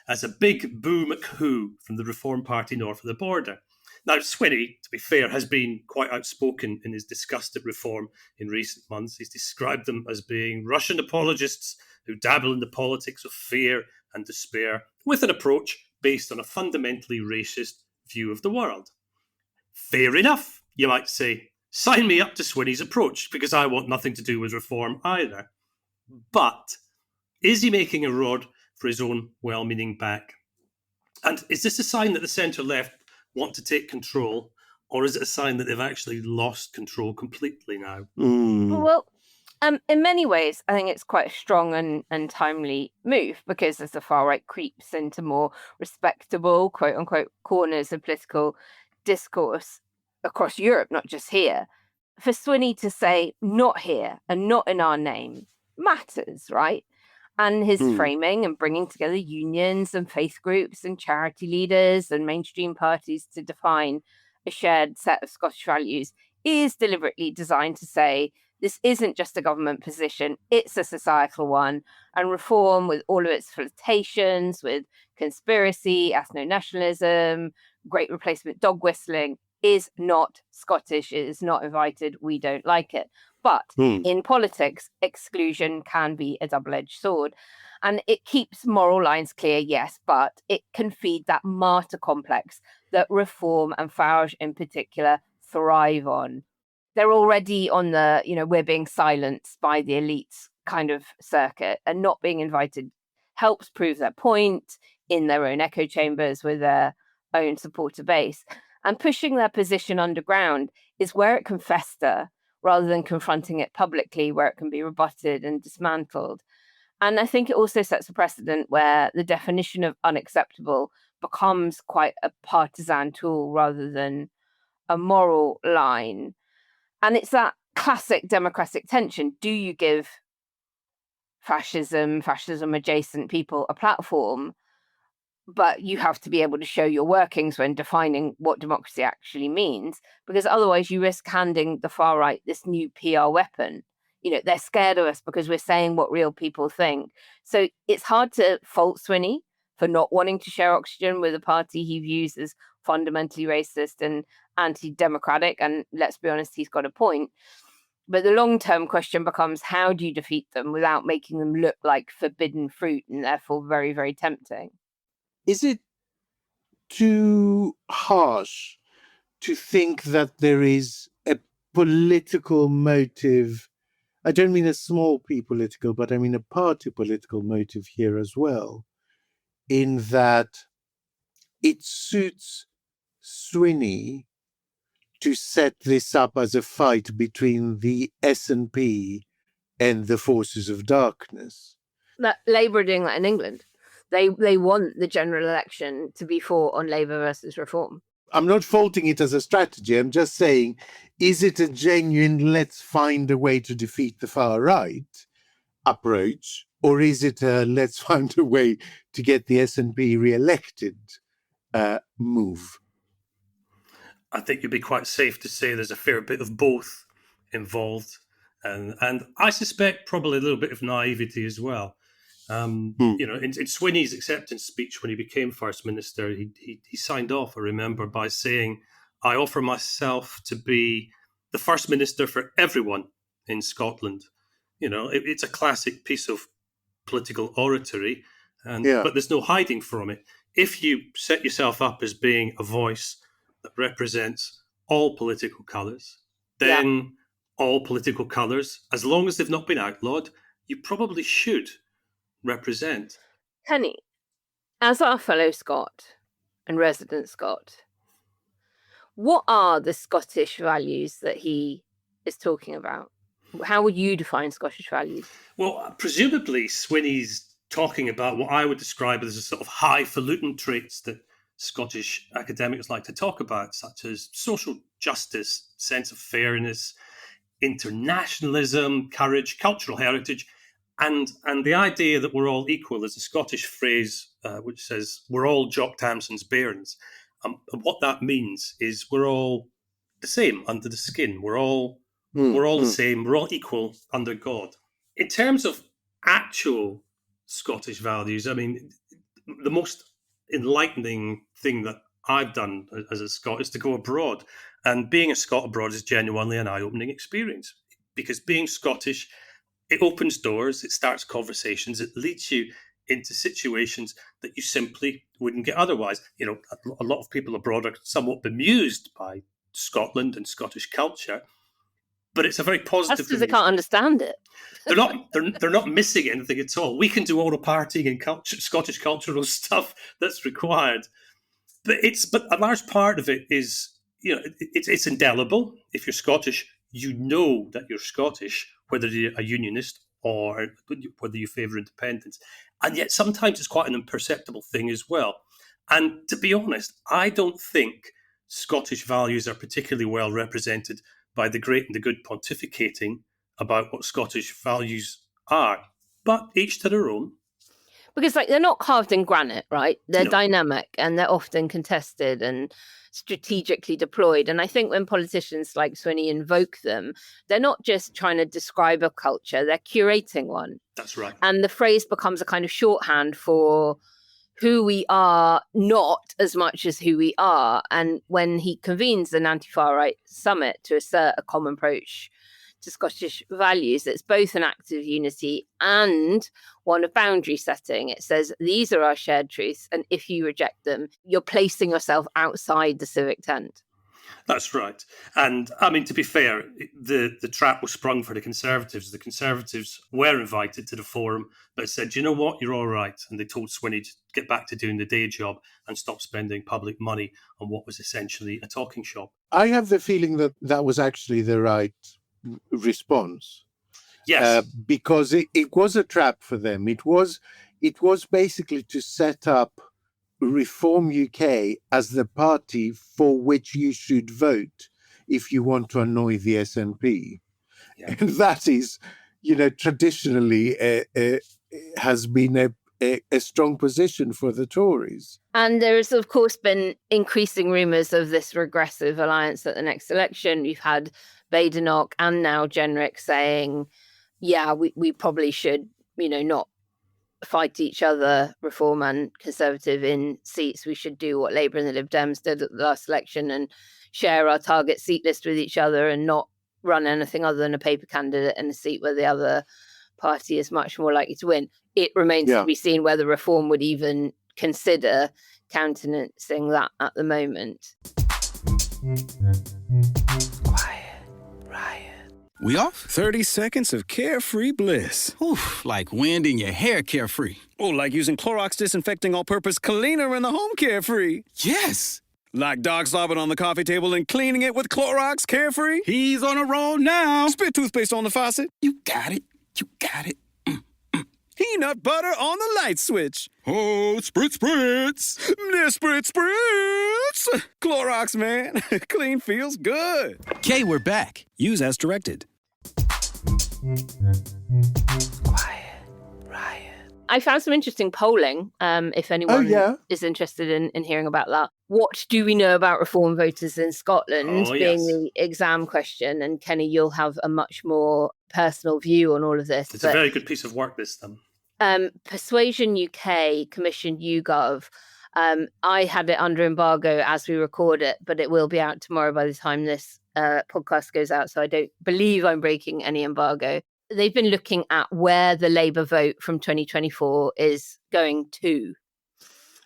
D: as a big boo McHoo from the Reform Party north of the border. Now, Swinney, to be fair, has been quite outspoken in his disgust at reform in recent months. He's described them as being Russian apologists who dabble in the politics of fear and despair, with an approach based on a fundamentally racist view of the world. Fair enough, you might say. Sign me up to Swinney's approach, because I want nothing to do with reform either. But is he making a rod for his own well-meaning back? And is this a sign that the centre-left want to take control, or is it a sign that they've actually lost control completely now?
E: Well, in many ways, I think it's quite a strong and timely move, because as the far right creeps into more respectable, quote unquote, corners of political discourse across Europe, not just here, for Swinney to say not here and not in our name matters, right? And his framing and bringing together unions and faith groups and charity leaders and mainstream parties to define a shared set of Scottish values is deliberately designed to say this isn't just a government position, it's a societal one. And reform, with all of its flirtations with conspiracy, ethno-nationalism, great replacement dog whistling, is not Scottish, it is not invited, we don't like it. But in politics, exclusion can be a double-edged sword. And it keeps moral lines clear, yes, but it can feed that martyr complex that Reform and Farage in particular thrive on. They're already on the, we're being silenced by the elites kind of circuit, and not being invited helps prove their point in their own echo chambers with their own supporter base. And pushing their position underground is where it can fester, rather than confronting it publicly, where it can be rebutted and dismantled. And I think it also sets a precedent where the definition of unacceptable becomes quite a partisan tool rather than a moral line. And it's that classic democratic tension. Do you give fascism adjacent people a platform? But you have to be able to show your workings when defining what democracy actually means, because otherwise you risk handing the far right this new PR weapon. They're scared of us because we're saying what real people think. So it's hard to fault Swinney for not wanting to share oxygen with a party he views as fundamentally racist and anti-democratic. And let's be honest, he's got a point. But the long-term question becomes, how do you defeat them without making them look like forbidden fruit and therefore very, very tempting?
F: Is it too harsh to think that there is a political motive? I don't mean a small p political, but I mean a party political motive here as well, in that it suits Swinney to set this up as a fight between the SNP and the forces of darkness.
E: That Labour are doing that in England. They want the general election to be fought on Labour versus Reform.
F: I'm not faulting it as a strategy. I'm just saying, is it a genuine let's find a way to defeat the far right approach, or is it a let's find a way to get the SNP re-elected move?
D: I think you'd be quite safe to say there's a fair bit of both involved. And I suspect probably a little bit of naivety as well. In Swinney's acceptance speech when he became First Minister, he signed off, I remember, by saying, I offer myself to be the First Minister for everyone in Scotland. It's a classic piece of political oratory, but there's no hiding from it. If you set yourself up as being a voice that represents all political colours, then all political colours, as long as they've not been outlawed, you probably should represent.
E: Kenny, as our fellow Scot and resident Scot, what are the Scottish values that he is talking about? How would you define Scottish values?
D: Well, presumably Swinney's talking about what I would describe as a sort of highfalutin traits that Scottish academics like to talk about, such as social justice, sense of fairness, internationalism, courage, cultural heritage, and the idea that we're all equal. There's a Scottish phrase which says we're all Jock Tamson's bairns. And what that means is we're all the same under the skin. We're all the same. We're all equal under God. In terms of actual Scottish values, I mean, the most enlightening thing that I've done as a Scot is to go abroad. And being a Scot abroad is genuinely an eye-opening experience, because being Scottish, it opens doors, it starts conversations, it leads you into situations that you simply wouldn't get otherwise. A lot of people abroad are somewhat bemused by Scotland and Scottish culture, but it's a very positive.
E: That's because they can't understand it.
D: They're not missing anything at all. We can do all the partying and Scottish cultural stuff that's required, but a large part of it is, it's indelible. If you're Scottish, you know that you're Scottish, whether you're a unionist or whether you favour independence. And yet sometimes it's quite an imperceptible thing as well. And to be honest, I don't think Scottish values are particularly well represented by the great and the good pontificating about what Scottish values are. But each to their own.
E: Because they're not carved in granite, right? They're dynamic and they're often contested and strategically deployed. And I think when politicians like Swinney invoke them, they're not just trying to describe a culture, they're curating one.
D: That's right.
E: And the phrase becomes a kind of shorthand for who we are, not as much as who we are. And when he convenes an anti-far right summit to assert a common approach to Scottish values, it's both an act of unity and one of boundary setting. It says, these are our shared truths, and if you reject them, you're placing yourself outside the civic tent.
D: That's right. And I mean, to be fair, the trap was sprung for the Conservatives. The Conservatives were invited to the forum, but said, you know what, you're all right. And they told Swinney to get back to doing the day job and stop spending public money on what was essentially a talking shop.
F: I have the feeling that that was actually the right response.
D: Yes.
F: Because it was a trap for them. It was basically to set up Reform UK as the party for which you should vote if you want to annoy the SNP. Yeah. And that is, traditionally has been a strong position for the Tories.
E: And there has, of course, been increasing rumours of this regressive alliance at the next election. We've had Badenoch and now Jenrick saying, we probably should, not fight each other, Reform and Conservative, in seats. We should do what Labour and the Lib Dems did at the last election and share our target seat list with each other and not run anything other than a paper candidate in a seat where the other party is much more likely to win. It remains to be seen whether Reform would even consider countenancing that at the moment.
L: Quiet riot. We off? 30 seconds of carefree bliss. Oof, like wind in your hair carefree. Oh, like using Clorox disinfecting all-purpose cleaner in the home carefree. Yes! Like dog slobbing on the coffee table and cleaning it with Clorox carefree. He's on a roll now. Spit toothpaste on the faucet. You got it. You got it. Peanut butter on the light switch. Oh, spritz, spritz. Spritz, spritz. Clorox, man. Clean feels good. Okay, we're back. Use as directed.
E: Quiet riot. I found some interesting polling, if anyone is interested in hearing about that. What do we know about Reform voters in Scotland, being the exam question? And Kenny, you'll have a much more personal view on all of this.
D: It's a very good piece of work, this time.
E: Persuasion UK commissioned YouGov. I had it under embargo as we record it, but it will be out tomorrow by the time this podcast goes out, so I don't believe I'm breaking any embargo. They've been looking at where the Labour vote from 2024 is going to.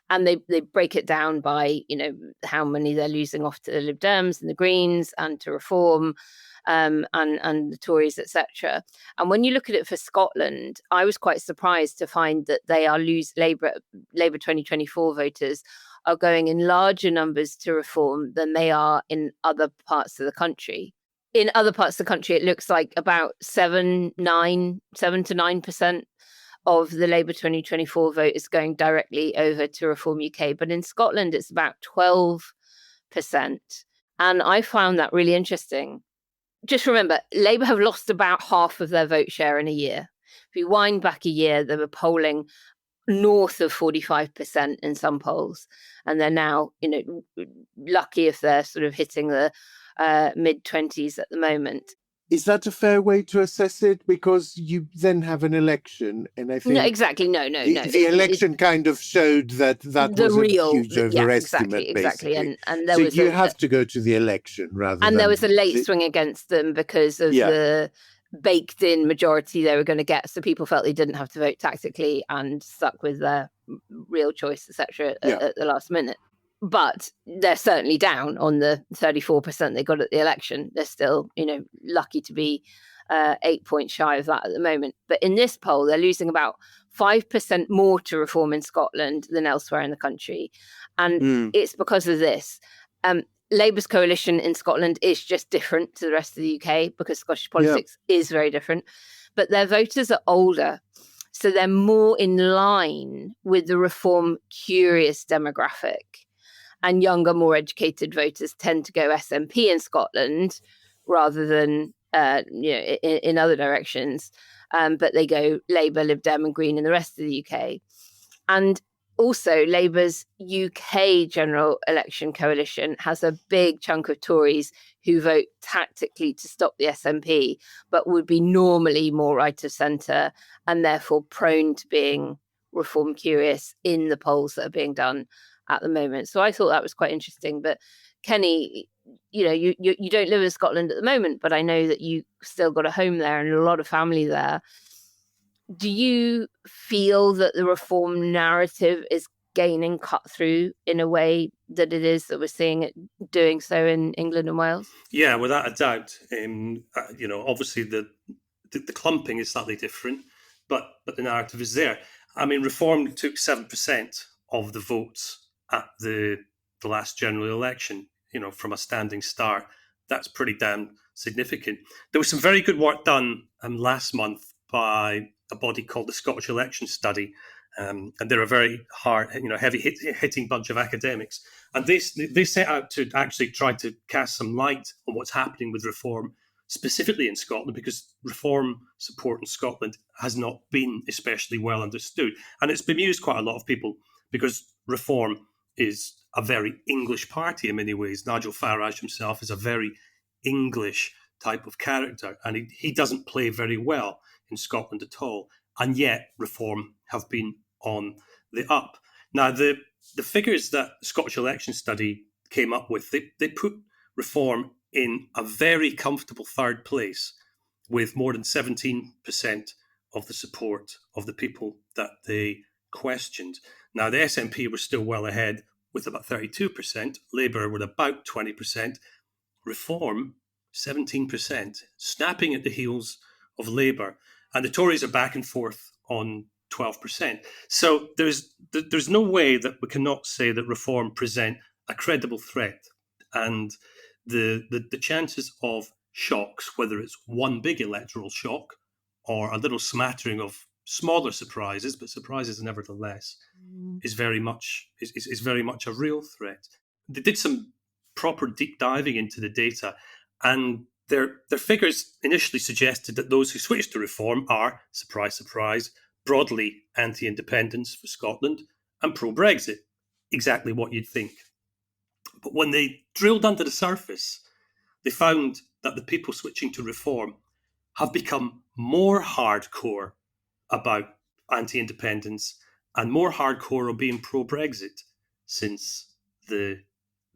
E: And they break it down by, how many they're losing off to the Lib Dems and the Greens and to Reform and the Tories, etc. And when you look at it for Scotland, I was quite surprised to find that they are Labour 2024 voters are going in larger numbers to Reform than they are in other parts of the country. In other parts of the country, it looks like about 7 to 9% of the Labour 2024 vote is going directly over to Reform UK. But in Scotland, it's about 12%. And I found that really interesting. Just remember, Labour have lost about half of their vote share in a year. If you wind back a year, they were polling north of 45% in some polls. And they're now, lucky if they're sort of hitting the mid-20s at the moment.
F: Is that a fair way to assess it? Because you then have an election, and I think...
E: No, exactly. No.
F: The election kind of showed that was a huge overestimate,
E: exactly.
F: basically.
E: And there
F: so
E: was
F: you have to go to the election rather than...
E: And there was a late swing against them because of the baked-in majority they were going to get, so people felt they didn't have to vote tactically and stuck with their real choice, etc. at the last minute. But they're certainly down on the 34% they got at the election. They're still, lucky to be 8 points shy of that at the moment. But in this poll, they're losing about 5% more to Reform in Scotland than elsewhere in the country. And it's because of this. Labour's coalition in Scotland is just different to the rest of the UK because Scottish politics is very different. But their voters are older. So they're more in line with the Reform curious demographic. And younger, more educated voters tend to go SNP in Scotland rather than, in other directions. But they go Labour, Lib Dem and Green in the rest of the UK. And also, Labour's UK general election coalition has a big chunk of Tories who vote tactically to stop the SNP, but would be normally more right of centre and therefore prone to being Reform curious in the polls that are being done at the moment. So I thought that was quite interesting. But Kenny, you don't live in Scotland at the moment, but I know that you still got a home there and a lot of family there. Do you feel that the Reform narrative is gaining cut through in a way that it is that we're seeing it doing so in England and Wales?
D: Yeah, without a doubt. Obviously the clumping is slightly different, but the narrative is there. I mean, Reform took 7% of the votes at the last general election, from a standing start. That's pretty damn significant. There was some very good work done last month by a body called the Scottish Election Study, and they're a very hard, heavy-hitting bunch of academics. And they set out to actually try to cast some light on what's happening with Reform, specifically in Scotland, because Reform support in Scotland has not been especially well understood. And it's bemused quite a lot of people because Reform is a very English party in many ways. Nigel Farage himself is a very English type of character, and he doesn't play very well in Scotland at all. and yet reform have been on the up. Now, the figures that the Scottish election study came up with, they put reform in a very comfortable third place, with more than 17% of the support of the people that they questioned. Now, the SNP were still well ahead with about 32%, Labour were about 20%, Reform 17%, snapping at the heels of Labour, and the Tories are back and forth on 12%. So there's no way that we cannot say that Reform present a credible threat, and the chances of shocks, whether it's one big electoral shock or a little smattering of smaller surprises, but surprises nevertheless, is very much a real threat. They did some proper deep diving into the data, and their figures initially suggested that those who switched to Reform are, surprise, surprise, broadly anti-independence for Scotland and pro-Brexit, exactly what you'd think. But when they drilled under the surface, they found that the people switching to Reform have become more hardcore about anti-independence and more hardcore on being pro-Brexit since the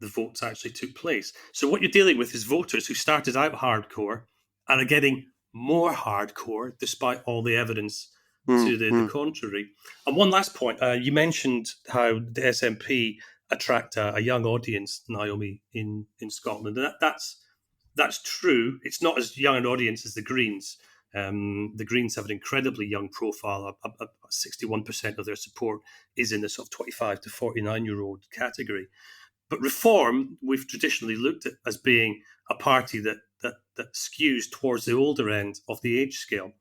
D: votes actually took place. So what you're dealing with is voters who started out hardcore and are getting more hardcore despite all the evidence to the contrary. And one last point, you mentioned how the SNP attract a young audience, Naomi, in Scotland. And that's true. It's not as young an audience as the Greens. The Greens have an incredibly young profile. 61% of their support is in the sort of 25 to 49-year-old category. But Reform, we've traditionally looked at as being a party that skews towards the older end of the age scale.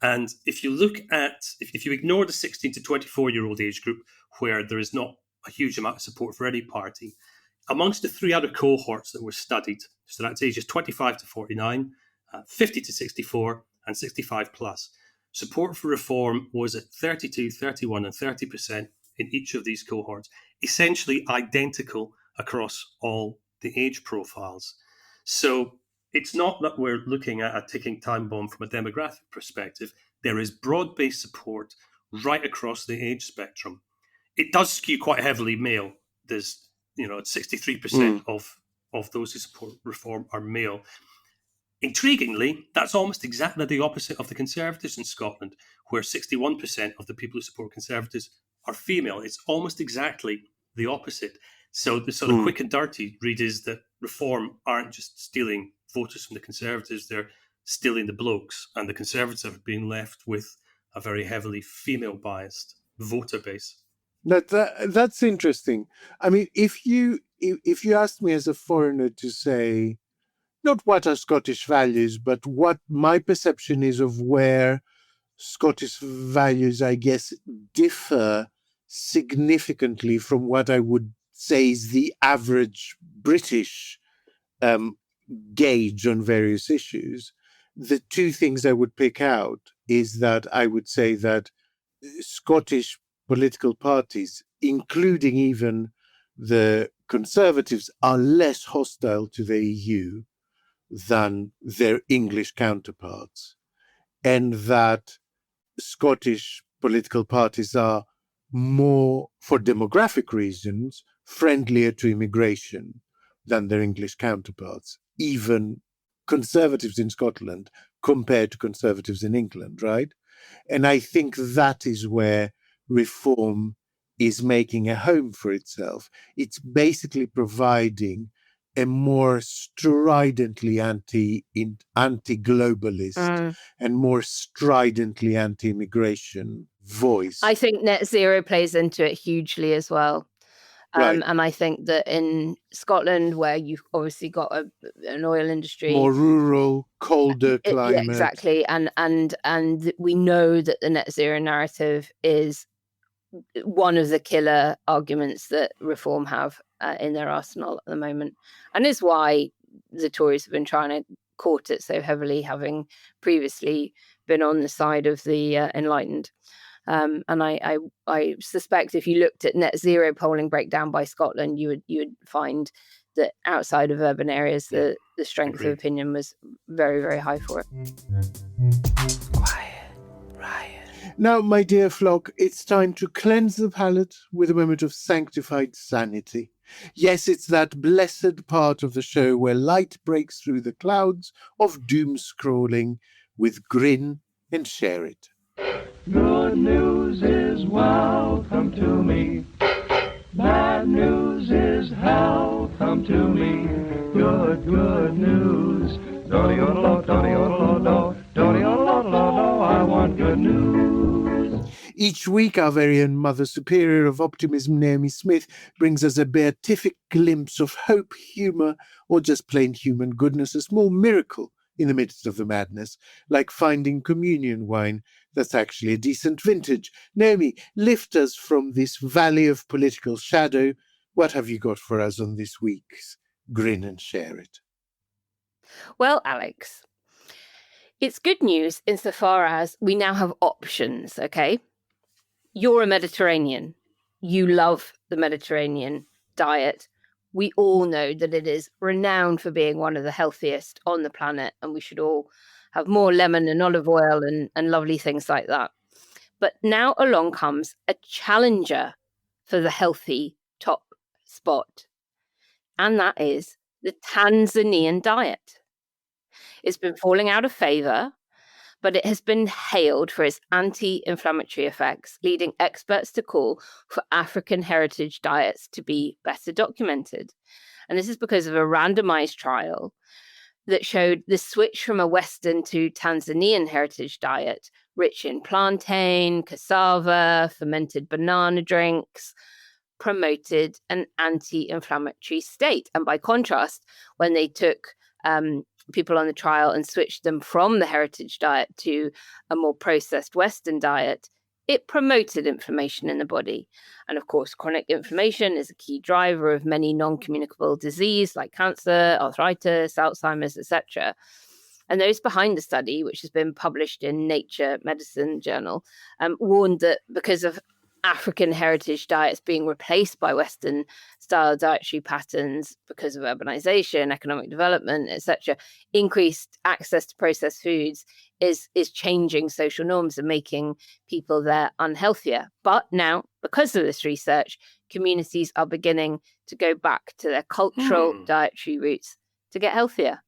D: And if you look at, if you ignore the 16 to 24-year-old age group, where there is not a huge amount of support for any party, amongst the three other cohorts that were studied, so that's ages 25 to 49, 50 to 64, and 65 plus, support for Reform was at 32, 31, and 30% in each of these cohorts, essentially identical across all the age profiles. So it's not that we're looking at a ticking time bomb from a demographic perspective. There is broad-based support right across the age spectrum. It does skew quite heavily male. There's 63% of those who support Reform are male. Intriguingly, that's almost exactly the opposite of the Conservatives in Scotland, where 61% of the people who support Conservatives are female. It's almost exactly the opposite. So the sort of quick and dirty read is that Reform aren't just stealing voters from the Conservatives, they're stealing the blokes, and the Conservatives are being left with a very heavily female-biased voter base.
F: That's interesting. I mean, if you asked me as a foreigner to say, not what are Scottish values, but what my perception is of where Scottish values, I guess, differ significantly from what I would say is the average British gauge on various issues, the two things I would pick out is that I would say that Scottish political parties, including even the Conservatives, are less hostile to the EU than their English counterparts, and that Scottish political parties are more, for demographic reasons, friendlier to immigration than their English counterparts, even Conservatives in Scotland compared to Conservatives in England, right? And I think that is where Reform is making a home for itself. It's basically providing a more stridently anti-globalist and more stridently anti-immigration voice.
E: I think net zero plays into it hugely as well.
F: Right.
E: And I think that in Scotland, where you've obviously got an oil industry,
F: more rural, colder climate,
E: yeah, exactly, and we know that the net zero narrative is one of the killer arguments that Reform have in their arsenal at the moment, and is why the Tories have been trying to court it so heavily, having previously been on the side of the enlightened. And I suspect if you looked at net zero polling breakdown by Scotland, you would find that outside of urban areas, the strength of opinion was very, very high for it.
F: Quiet, Ryan. Now, my dear flock, it's time to cleanse the palate with a moment of sanctified sanity. Yes, it's that blessed part of the show where light breaks through the clouds of doom scrolling with Grin and Share It.
M: Good news is welcome to me. Bad news is hell come to me. Good news. I want good news.
F: Each week, our very own Mother Superior of Optimism, Naomi Smith, brings us a beatific glimpse of hope, humour, or just plain human goodness, a small miracle in the midst of the madness, like finding communion wine that's actually a decent vintage. Naomi, lift us from this valley of political shadow. What have you got for us on this week's Grin and Share It?
E: Well, Alex, it's good news insofar as we now have options, okay? You're a Mediterranean. You love the Mediterranean diet. We all know that it is renowned for being one of the healthiest on the planet, and we should all have more lemon and olive oil and lovely things like that. But now along comes a challenger for the healthy top spot, and that is the Tanzanian diet. It's been falling out of favor, but it has been hailed for its anti-inflammatory effects, leading experts to call for African heritage diets to be better documented. And this is because of a randomized trial that showed the switch from a Western to Tanzanian heritage diet, rich in plantain, cassava, fermented banana drinks, promoted an anti-inflammatory state. And by contrast, when they took people on the trial and switched them from the heritage diet to a more processed Western diet, it promoted inflammation in the body. And of course, chronic inflammation is a key driver of many non-communicable disease like cancer, arthritis, Alzheimer's, etc. And those behind the study, which has been published in Nature Medicine journal, warned that because of African heritage diets being replaced by Western style dietary patterns because of urbanization, economic development, etc., increased access to processed foods is changing social norms and making people there unhealthier. But now, because of this research, communities are beginning to go back to their cultural dietary roots to get healthier.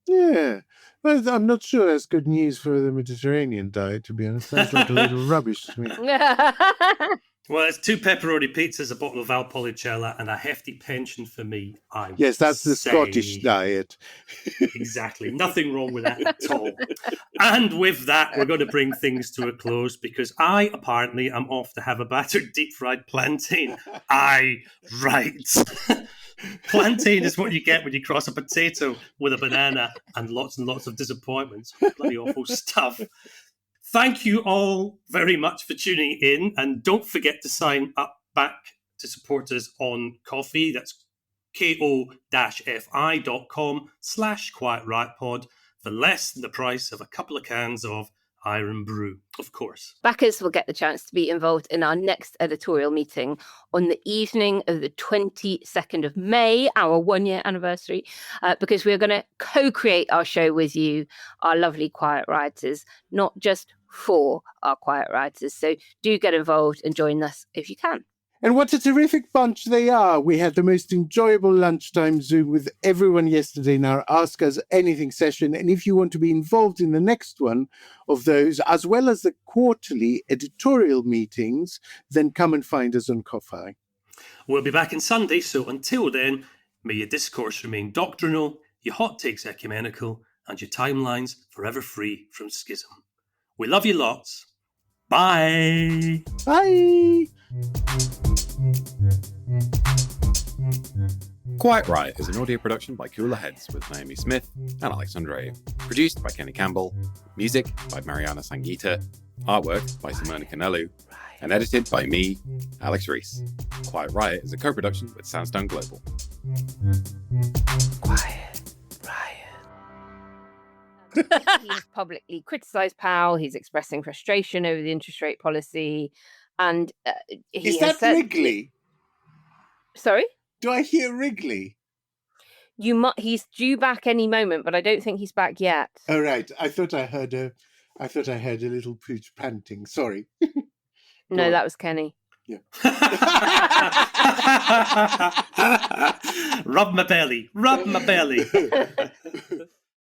F: Yeah, well, I'm not sure that's good news for the Mediterranean diet, to be honest. Sounds like a little rubbish to me.
D: Well, it's 2 pepperoni pizzas, a bottle of Valpolicella, and a hefty pension for me.
F: Yes, that's the Scottish diet.
D: Exactly. Nothing wrong with that at all. And with that, we're going to bring things to a close because I apparently am off to have a battered deep-fried plantain. Right. Plantain is what you get when you cross a potato with a banana and lots of disappointments. Bloody awful stuff. Thank you all very much for tuning in. And don't forget to sign up back to support us on Ko-fi. That's ko-fi.com/QuietRightPod for less than the price of a couple of cans of Iron Brew, of course.
E: Backers will get the chance to be involved in our next editorial meeting on the evening of the 22nd of May, our 1-year anniversary, because we're going to co-create our show with you, our lovely Quiet Rioters, not just for our Quiet Rioters. So do get involved and join us if you can.
F: And what a terrific bunch they are. We had the most enjoyable lunchtime Zoom with everyone yesterday in our Ask Us Anything session. And if you want to be involved in the next one of those, as well as the quarterly editorial meetings, then come and find us on Ko-fi.
D: We'll be back on Sunday, so until then, may your discourse remain doctrinal, your hot takes ecumenical, and your timelines forever free from schism. We love you lots. Bye.
F: Bye.
N: Quiet Riot is an audio production by Cooler Heads with Naomi Smith and Alex Andreou. Produced by Kenny Campbell. Music by Mariana Sangeeta. Artwork by Simona Canelu. And edited by me, Alex Reese. Quiet Riot is a co-production with Sandstone Global.
E: Quiet Riot. He's publicly criticised Powell. He's expressing frustration over the interest rate policy. And
F: is that Wrigley?
E: Sorry?
F: Do I hear Wrigley?
E: He's due back any moment, but I don't think he's back yet.
F: Oh, right. I thought I heard I thought I heard a little pooch panting. Sorry.
E: No, that was Kenny.
F: Yeah.
D: Rub my belly. Rub my belly.